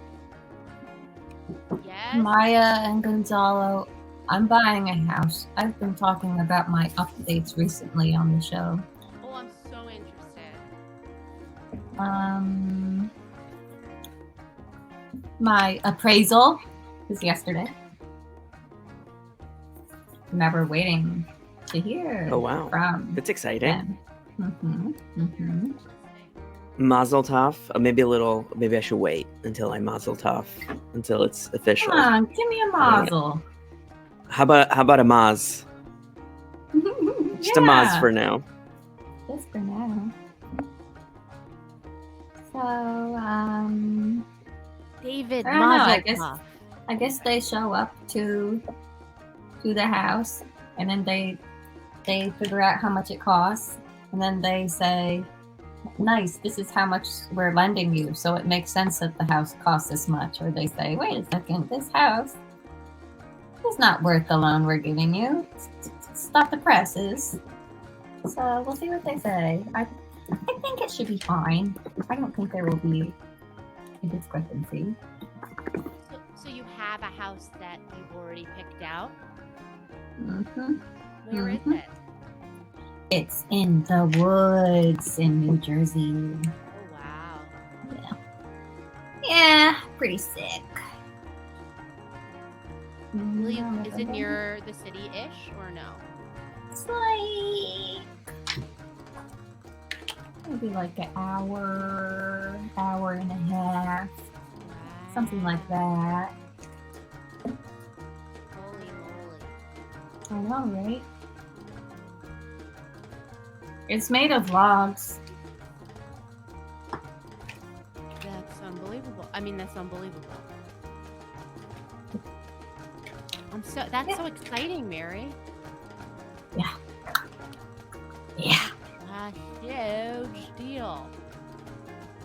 Yes. Maya and Gonzalo, I'm buying a house. I've been talking about my updates recently on the show. Oh, I'm so interested. My appraisal was yesterday. Now we're waiting to hear. Oh wow, from that's exciting. them. Mazel tov. Maybe I should wait until I mazel tov until it's official. Come on, give me a mazel. How about a maz? Just a Moz for now. Just for now. So, David, I don't know, Mazel I guess they show up to the house, and then they figure out how much it costs, and then they say, nice, this is how much we're lending you, so it makes sense that the house costs this much. Or they say, wait a second, this house is not worth the loan we're giving you. Stop the presses. So we'll see what they say. I think it should be fine. I don't think there will be a discrepancy. So you have a house that you've already picked out? Mm-hmm. Where is it? It's in the woods in New Jersey. Oh, wow. Yeah, pretty sick. Is it near the city-ish or no? It's like maybe like an hour and a half, something like that. Holy moly. I know, right? It's made of logs. That's unbelievable. That's unbelievable. That's so exciting, Mary. Yeah. A huge deal.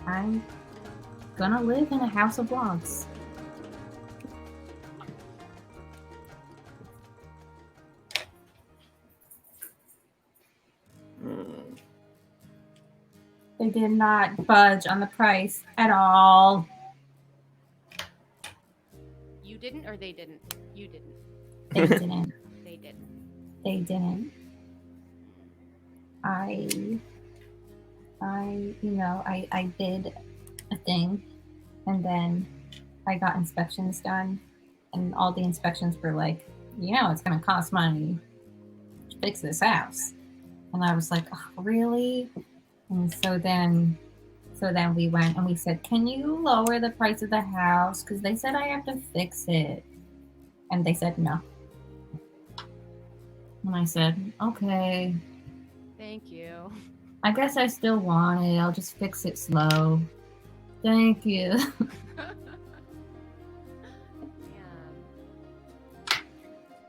I'm gonna live in a house of logs. They did not budge on the price at all. You didn't, or they didn't? You didn't. They didn't. They didn't. They didn't. I did a thing, and then I got inspections done, and all the inspections were like, it's going to cost money to fix this house. And I was like, oh, really? And so then we went and we said, can you lower the price of the house? Because they said I have to fix it. And they said no. And I said, okay. Thank you. I guess I still want it. I'll just fix it slow. Thank you.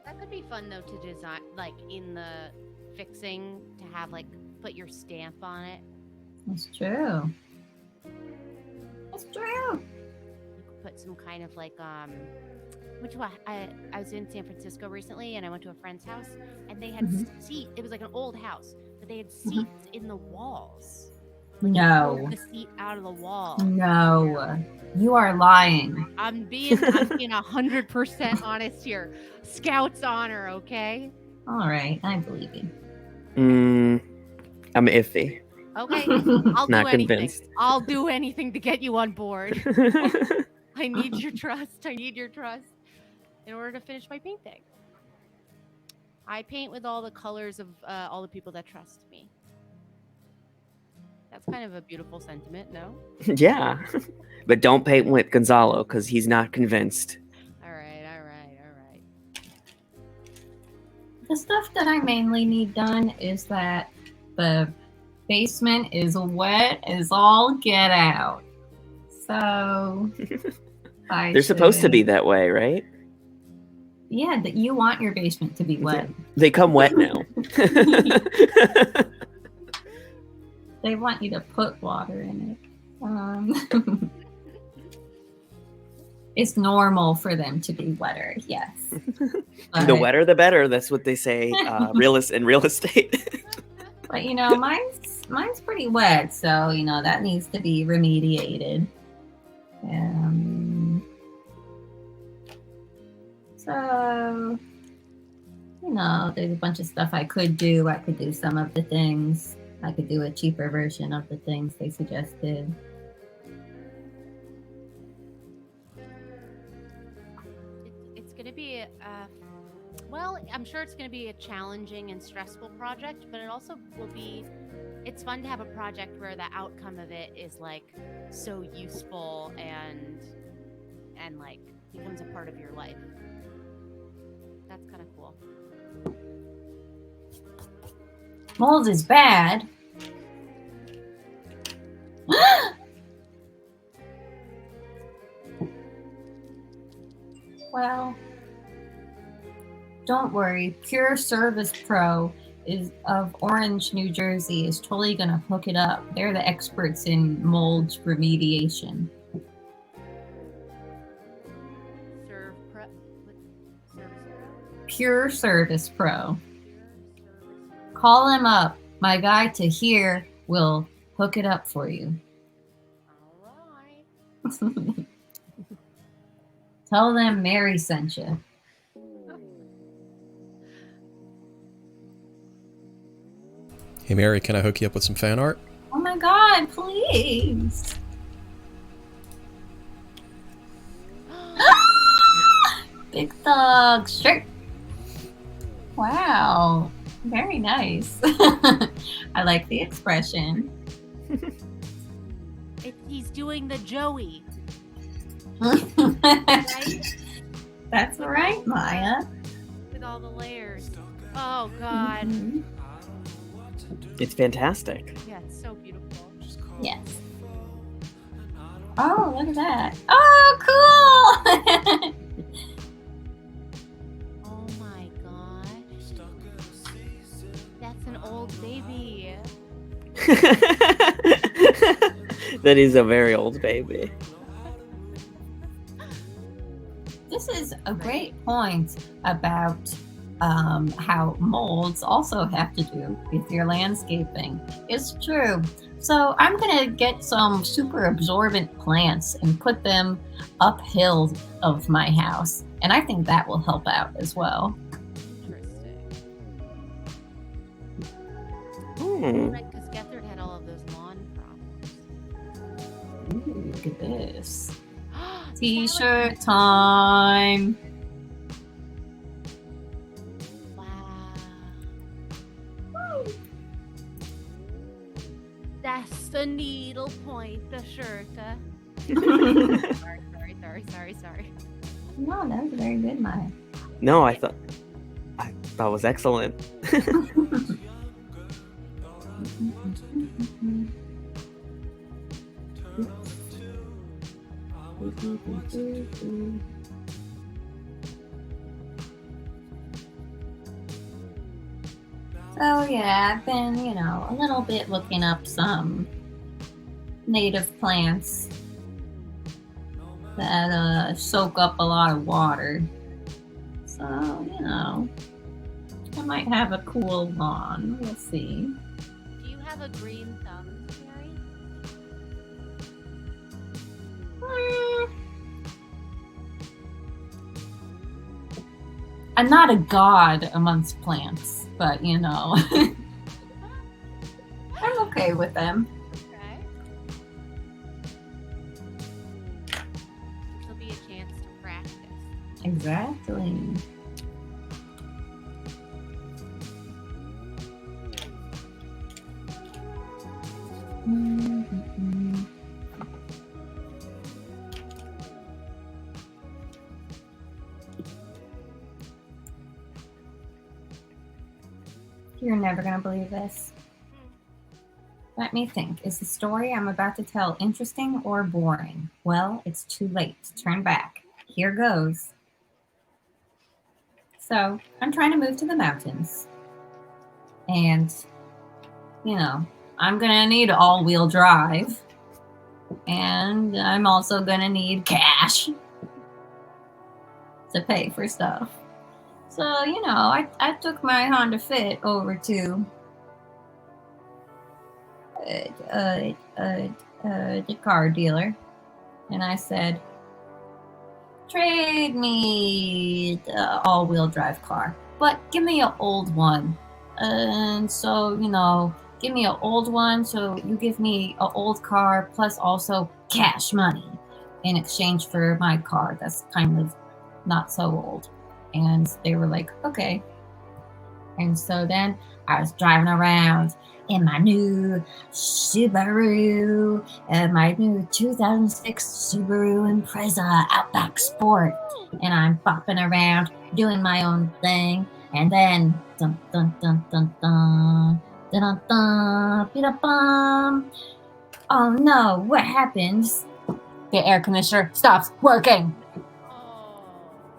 That could be fun though to design, like in the fixing, to have like put your stamp on it. It's true. It's true. You could put some kind of like which one? I was in San Francisco recently, and I went to a friend's house, and they had seats. It was like an old house, but they had seats in the walls. Like No. you pulled the seat out of the wall. No. You are lying. I'm being 100% honest here. Scout's honor, okay? All right, I believe you. I'm iffy. Okay, I'll Not do anything. convinced. I'll do anything to get you on board. I need your trust. I need your trust in order to finish my painting. I paint with all the colors of all the people that trust me. That's kind of a beautiful sentiment, no? Yeah. But don't paint with Gonzalo, because he's not convinced. All right. The stuff that I mainly need done is that the basement is wet as all get out. So They're supposed to be that way, right? Yeah, that you want your basement to be wet. They come wet now. They want you to put water in it. It's normal for them to be wetter, yes. The wetter, the better. That's what they say in real estate. But mine's pretty wet, so that needs to be remediated. So there's a bunch of stuff I could do. I could do some of the things. I could do a cheaper version of the things they suggested. It's going to be, I'm sure it's going to be a challenging and stressful project, but it also will be, it's fun to have a project where the outcome of it is like so useful and like becomes a part of your life. That's kind of cool. Mold is bad. Well, don't worry. Pure Service Pro is of Orange, New Jersey is totally gonna hook it up. They're the experts in mold remediation. Pure Service Pro. Call him up. My guy to here will hook it up for you. All right. Tell them Mary sent you. Hey Mary, can I hook you up with some fan art? Oh my god, please. Big Thug shirt. Wow. Very nice. I like the expression. He's doing the Joey. Right? That's right, Maya. With all the layers. Oh, God. Mhm. It's fantastic. Yeah, it's so beautiful. Yes. Oh, look at that. Oh, cool. Oh, my gosh. That's an old baby. That is a very old baby. This is a great point about how molds also have to do with your landscaping. It's true. So I'm going to get some super absorbent plants and put them uphill of my house. And I think that will help out as well. Interesting. Hmm. Right, because Gethard had all of those lawn problems. Ooh, look at this. T-shirt time. Wow. That's the needle point, the shirt. Sorry. No, that was very good, Maya. No, I thought it was excellent. So yeah, I've been, a little bit looking up some native plants that soak up a lot of water. So, I might have a cool lawn. We'll see. Do you have a green thumb, Mary? I'm not a god amongst plants, but I'm okay with them. Okay. This will be a chance to practice. Exactly. Mhm. You're never gonna believe this. Let me think. Is the story I'm about to tell interesting or boring? Well, it's too late to turn back. Here goes. So, I'm trying to move to the mountains. And, I'm gonna need all-wheel drive. And I'm also gonna need cash to pay for stuff. So, I took my Honda Fit over to the car dealer, and I said, trade me the all-wheel drive car, but give me an old one. And so, give me an old one, so you give me an old car plus also cash money in exchange for my car that's kind of not so old. And they were like, okay. And so then I was driving around in my new Subaru, my new 2006 Subaru Impreza Outback Sport. And I'm bopping around, doing my own thing. And then, dun, dun, dun, dun, dun, Da-da-da, bida-bum. Oh no, what happens? The air conditioner stops working. Oh.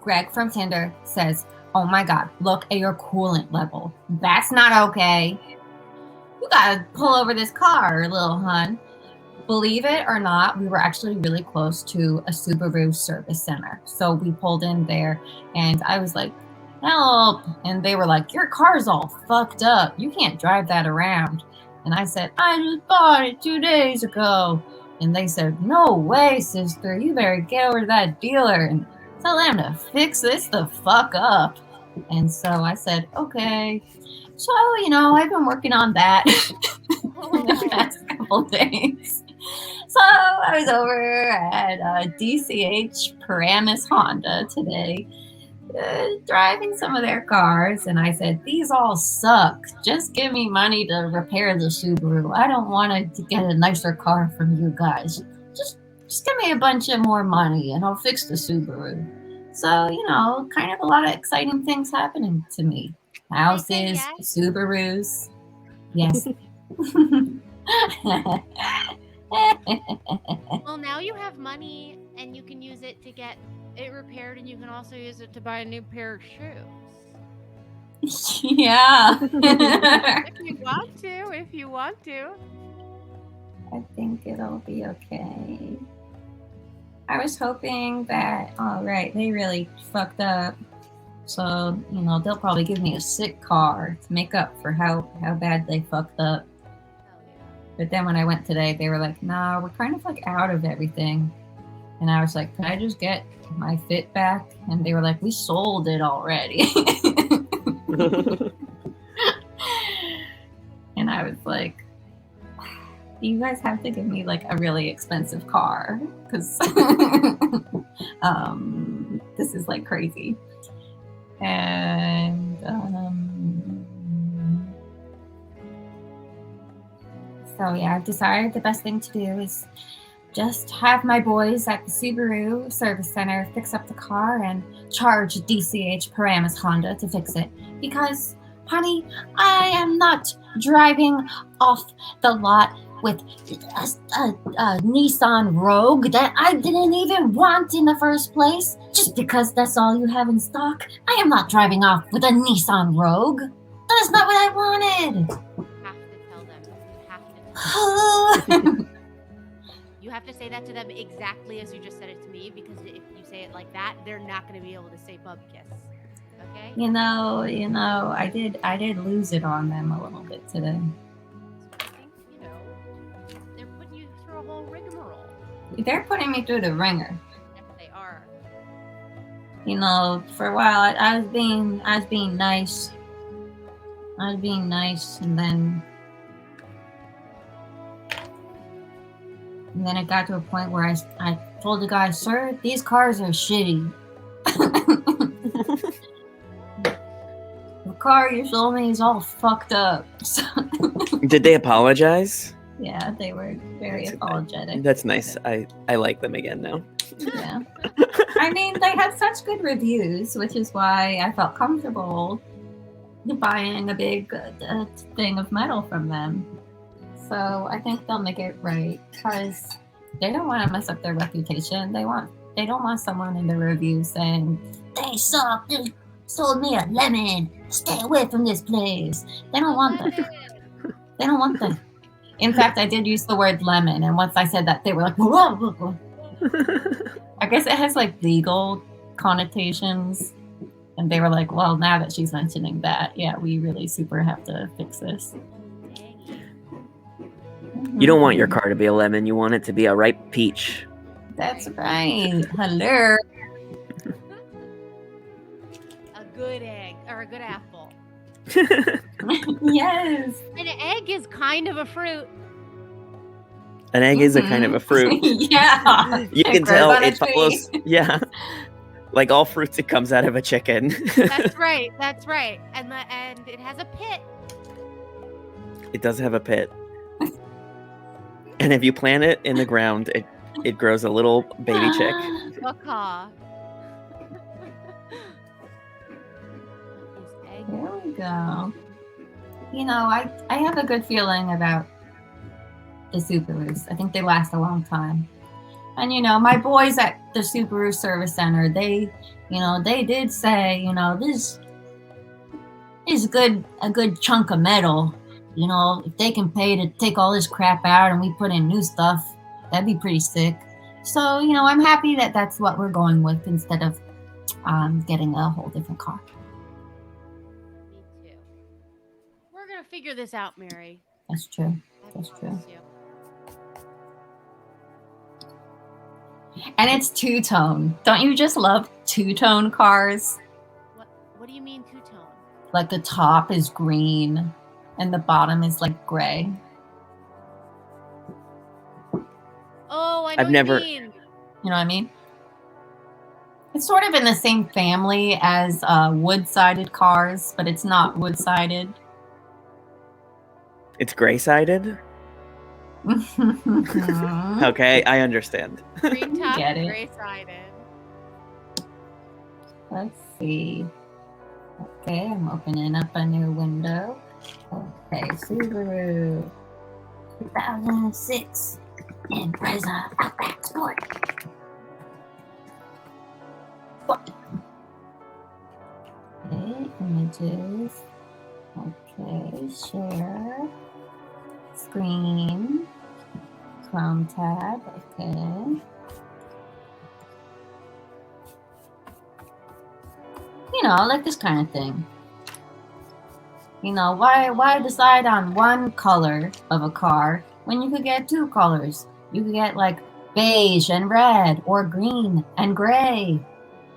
Greg from Tinder says, oh my god, look at your coolant level. That's not okay. You gotta pull over this car, little hun. Believe it or not, we were actually really close to a Subaru service center. So we pulled in there and I was like, help. And they were like, your car's all fucked up. You can't drive that around. And I said, I just bought it 2 days ago. And they said, no way, sister. You better get over to that dealer and tell them to fix this the fuck up. And so I said, okay. So, I've been working on that in the past couple days. So I was over at DCH Paramus Honda today, driving some of their cars, and I said, these all suck. Just give me money to repair the Subaru. I don't want to get a nicer car from you guys. Just give me a bunch of more money and I'll fix the Subaru. So, kind of a lot of exciting things happening to me. Houses, yes? Subarus. Yes. Well, now you have money and you can use it to get it repaired, and you can also use it to buy a new pair of shoes. Yeah. If you want to. I think it'll be okay. I was hoping that, all right, they really fucked up. So, they'll probably give me a sick car to make up for how bad they fucked up. But then when I went today, they were like, nah, we're kind of like out of everything. And I was like, can I just get my Fit back? And they were like, we sold it already. And I was like, you guys have to give me like a really expensive car because this is like crazy. And so yeah, I've decided the best thing to do is just have my boys at the Subaru service center fix up the car and charge DCH Paramus Honda to fix it. Because, honey, I am not driving off the lot with a Nissan Rogue that I didn't even want in the first place, just because that's all you have in stock. I am not driving off with a Nissan Rogue. That is not what I wanted. You have to say that to them exactly as you just said it to me, because if you say it like that, they're not going to be able to say bub kiss. Okay? I did lose it on them a little bit today. I think, they're putting you through a whole rigmarole. They're putting me through the ringer. Yes, they are. For a while I was being nice. And then it got to a point where I told the guy, sir, these cars are shitty. The car you sold me is all fucked up. So Did they apologize? yeah, they were very apologetic. That's nice. I like them again now. Yeah. I mean, they had such good reviews, which is why I felt comfortable buying a big thing of metal from them. So I think they'll make it right, because they don't want to mess up their reputation. They don't want someone in the review saying, they suck, they sold me a lemon, stay away from this place. They don't want that. They don't want that. In fact, I did use the word lemon, and once I said that, they were like, whoa, whoa, whoa. I guess it has like legal connotations. And they were like, well, now that she's mentioning that, yeah, we really super have to fix this. You don't want your car to be a lemon. You want it to be a ripe peach. That's right. Hello. A good egg or a good apple. Yes. An egg is kind of a fruit. An egg is a kind of a fruit. Yeah. You can grows tell on a it tree. follows. Yeah. Like all fruits, it comes out of a chicken. That's right. That's right. And it has a pit. It does have a pit. And if you plant it in the ground, it grows a little baby chick. Macaw. There we go. I have a good feeling about the Subarus. I think they last a long time. And my boys at the Subaru Service Center, they did say, this is a good chunk of metal. If they can pay to take all this crap out and we put in new stuff, that'd be pretty sick. So, I'm happy that that's what we're going with instead of getting a whole different car. Me too. We're gonna figure this out, Mary. That's true. I That's true. promise you. And it's two-tone. Don't you just love two-tone cars? What do you mean two-tone? Like the top is green and the bottom is like gray. Oh, I know I've what never- you mean. You know what I mean? It's sort of in the same family as wood-sided cars, but it's not wood-sided. It's gray-sided? Okay, I understand. Green top, Get it. gray-sided. Let's see. Okay, I'm opening up a new window. Okay, Subaru 2006 Impreza Outback Sport. Okay, images. Okay, share. Screen. Chrome tab. Okay. Like this kind of thing. Why decide on one color of a car when you could get two colors? You could get like beige and red, or green and gray,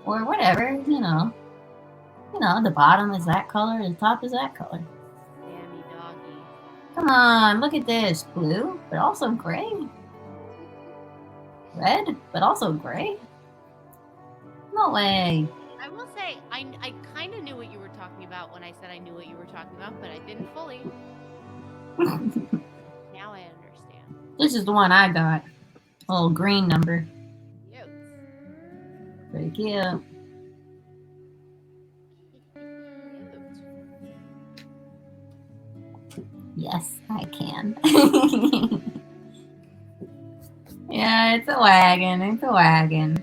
or whatever. The bottom is that color, the top is that color. Dammy doggy. Come on, look at this. Blue, but also gray. Red, but also gray. No way. I will say, I kind of knew what you were talking about when I said I knew what you were talking about, but I didn't fully. Now I understand. This is the one I got. A little green number. Cute. Pretty cute. Yes, I can. Yeah, it's a wagon. It's a wagon.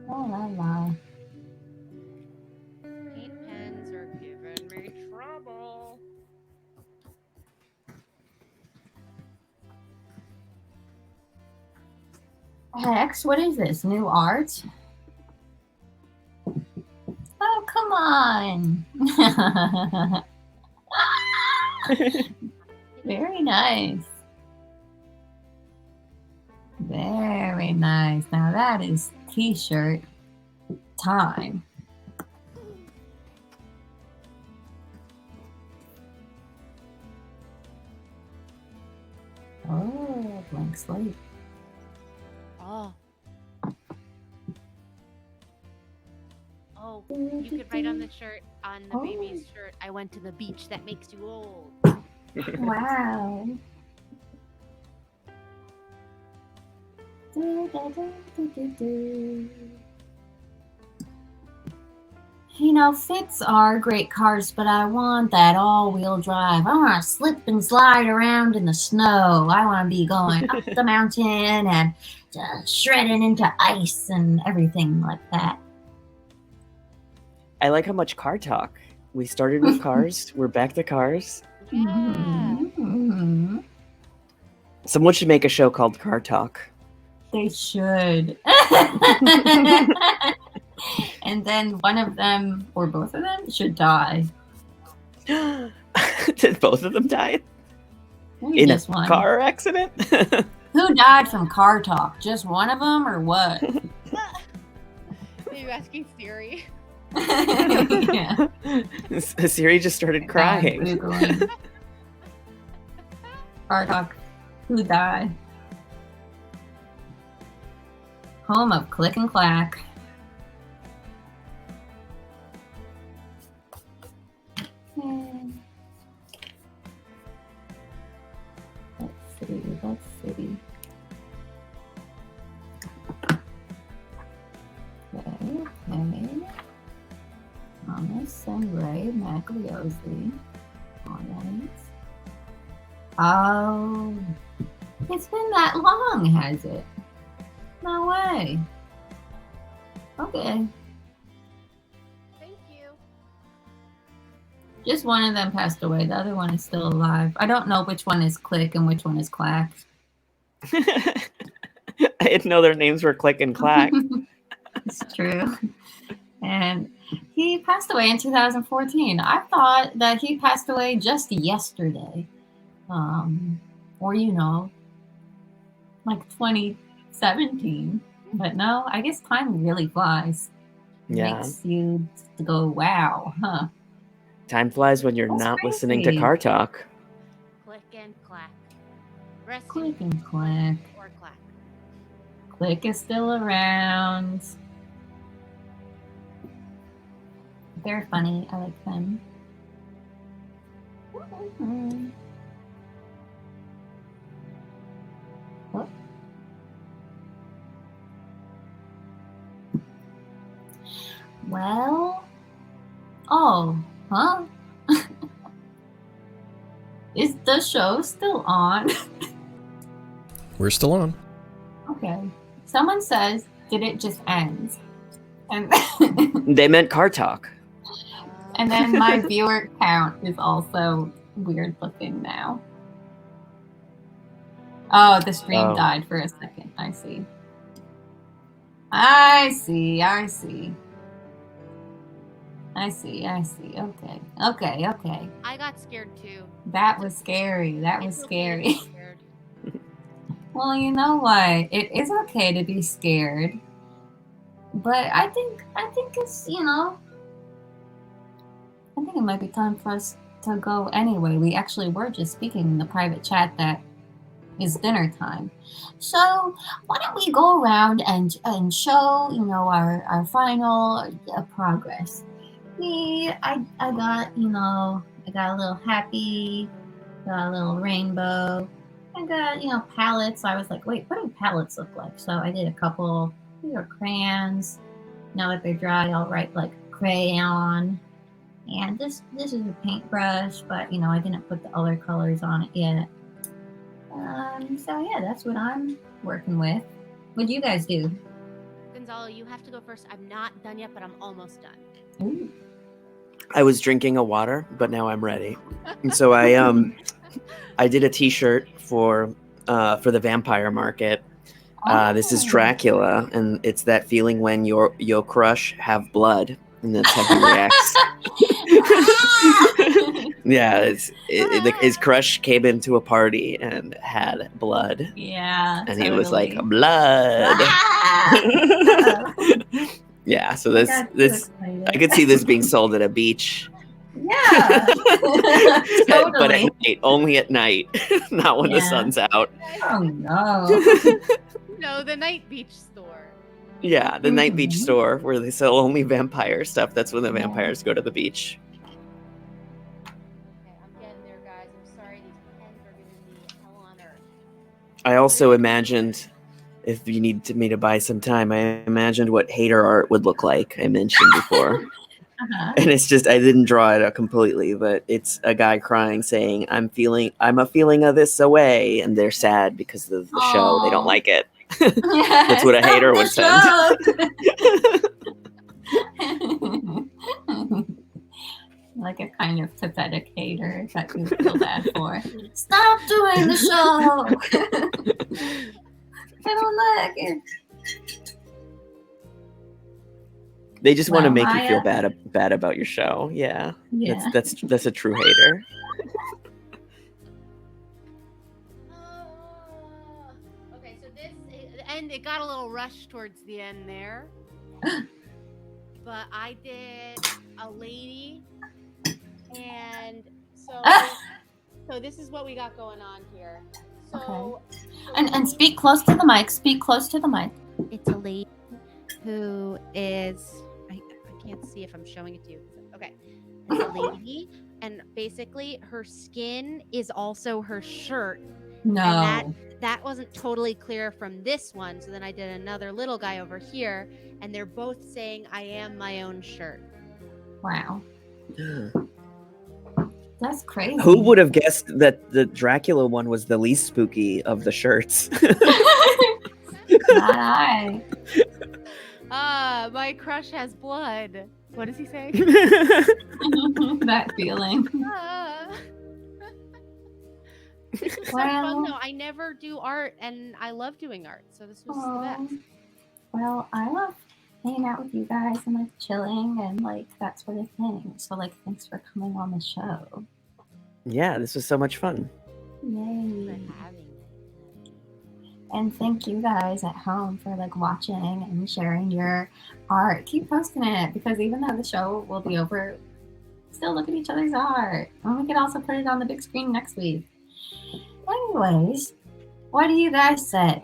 Oh la la. Paint pens are giving me trouble. Hex, what is this? New art? Oh, come on. Very nice. Very nice. Now that is t-shirt time. Oh, blank slate. Oh. Oh, you could write on the shirt, on the baby's shirt, I went to the beach that makes you old. Wow. Fits are great cars, but I want that all-wheel drive. I want to slip and slide around in the snow. I want to be going up the mountain and just shredding into ice and everything like that. I like how much car talk. We started with cars. We're back to cars. Yeah. Mhm. Someone should make a show called Car Talk. They should. And then one of them, or both of them, should die. Did both of them die Maybe in a just one. car accident? Who died from car talk? Just one of them, or what? Are you asking Siri? Yeah. Siri just started crying. I'm Googling. Car talk. Who died? Home of Click and Clack. Let's see. Okay. Thomas and Ray Magliosi. Alright. Oh, it's been that long, has it? No way. Okay. Thank you. Just one of them passed away. The other one is still alive. I don't know which one is Click and which one is Clack. I didn't know their names were Click and Clack. It's true. And he passed away in 2014. I thought that he passed away just yesterday. Or, like 2017. But no, I guess time really flies. Yeah. Makes you go, wow, huh? Time flies when you're That's not crazy. listening to car talk. Click and clack. Rest Click in and Clack. or clack. Click is still around. They're funny. I like them. Oh. Well, huh? Is the show still on? We're still on. Okay. Someone says, did it just end? And They meant car talk. and then my viewer count is also weird looking now. Oh, the stream Oh. died for a second. I see. I see. Okay. I got scared too. That was scary. That was It's okay to scary. be scared. Well, you know what? It is okay to be scared. But I think it's, I think it might be time for us to go anyway. We actually were just speaking in the private chat that it's dinner time. So why don't we go around and show, our final progress. I got, I got a little happy, got a little rainbow. I got, palettes. I was like, wait, what do palettes look like? So I did a couple. These are crayons. Now that they're dry, I'll write like crayon. And this is a paintbrush, but I didn't put the other colors on it yet. So yeah, that's what I'm working with. What do you guys do? Gonzalo, you have to go first. I'm not done yet, but I'm almost done. Ooh. I was drinking a water, but now I'm ready. And so I did a T-shirt for the vampire market. This is Dracula, and it's that feeling when your crush have blood, and that's how he reacts. Yeah, his crush came into a party and had blood, Yeah. and totally. he was like, blood. Yeah, so this I could see this being sold at a beach. Yeah. Totally. But at night, only at night, not when the Yeah. sun's out. Oh no. No, the night beach store. Yeah, the night beach Mhm. store where they sell only vampire stuff. That's when the Yeah. vampires go to the beach. Okay, I'm getting there, guys. I'm sorry these pens are giving me hell on earth. I also imagined, if you need me to buy some time, I imagined what hater art would look like. I mentioned before. Uh-huh. And it's just, I didn't draw it out completely, but it's a guy crying saying, I'm a feeling of this away. And they're sad because of the show. They don't Aw. like it. Yeah, That's what a hater would send. Like a kind of pathetic hater that you feel bad for. Stop doing the show. I don't like it. They just want to Well, make you feel bad about your show. Yeah. Yeah. That's a true hater. Okay, so and it got a little rushed towards the end there. But I did a lady, and so this is what we got going on here. So, And speak close to the mic. Speak close to the mic. it's a lady who is I can't see if I'm showing it to you. Okay. It's a lady, and basically her skin is also her shirt. No. And that wasn't totally clear from this one. So then I did another little guy over here, and they're both saying I am my own shirt. Wow. That's crazy. Who would have guessed that the Dracula one was the least spooky of the shirts? Not I. My crush has blood. What does he say? That feeling. This was so Well- fun though. I never do art, and I love doing art, so this was the best. Well, I love hanging out with you guys and like chilling and like that sort of thing. So like, thanks for coming on the show. Yeah, this was so much fun. Yay! For having me. And thank you guys at home for like watching and sharing your art. Keep posting it because even though the show will be over, still look at each other's art. And we can also put it on the big screen next week. Anyways, what do you guys say?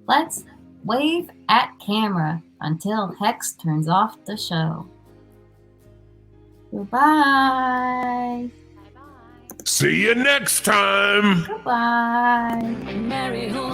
Let's wave at camera until Hex turns off the show. Goodbye. Bye bye. See you next time. Goodbye. Mary, who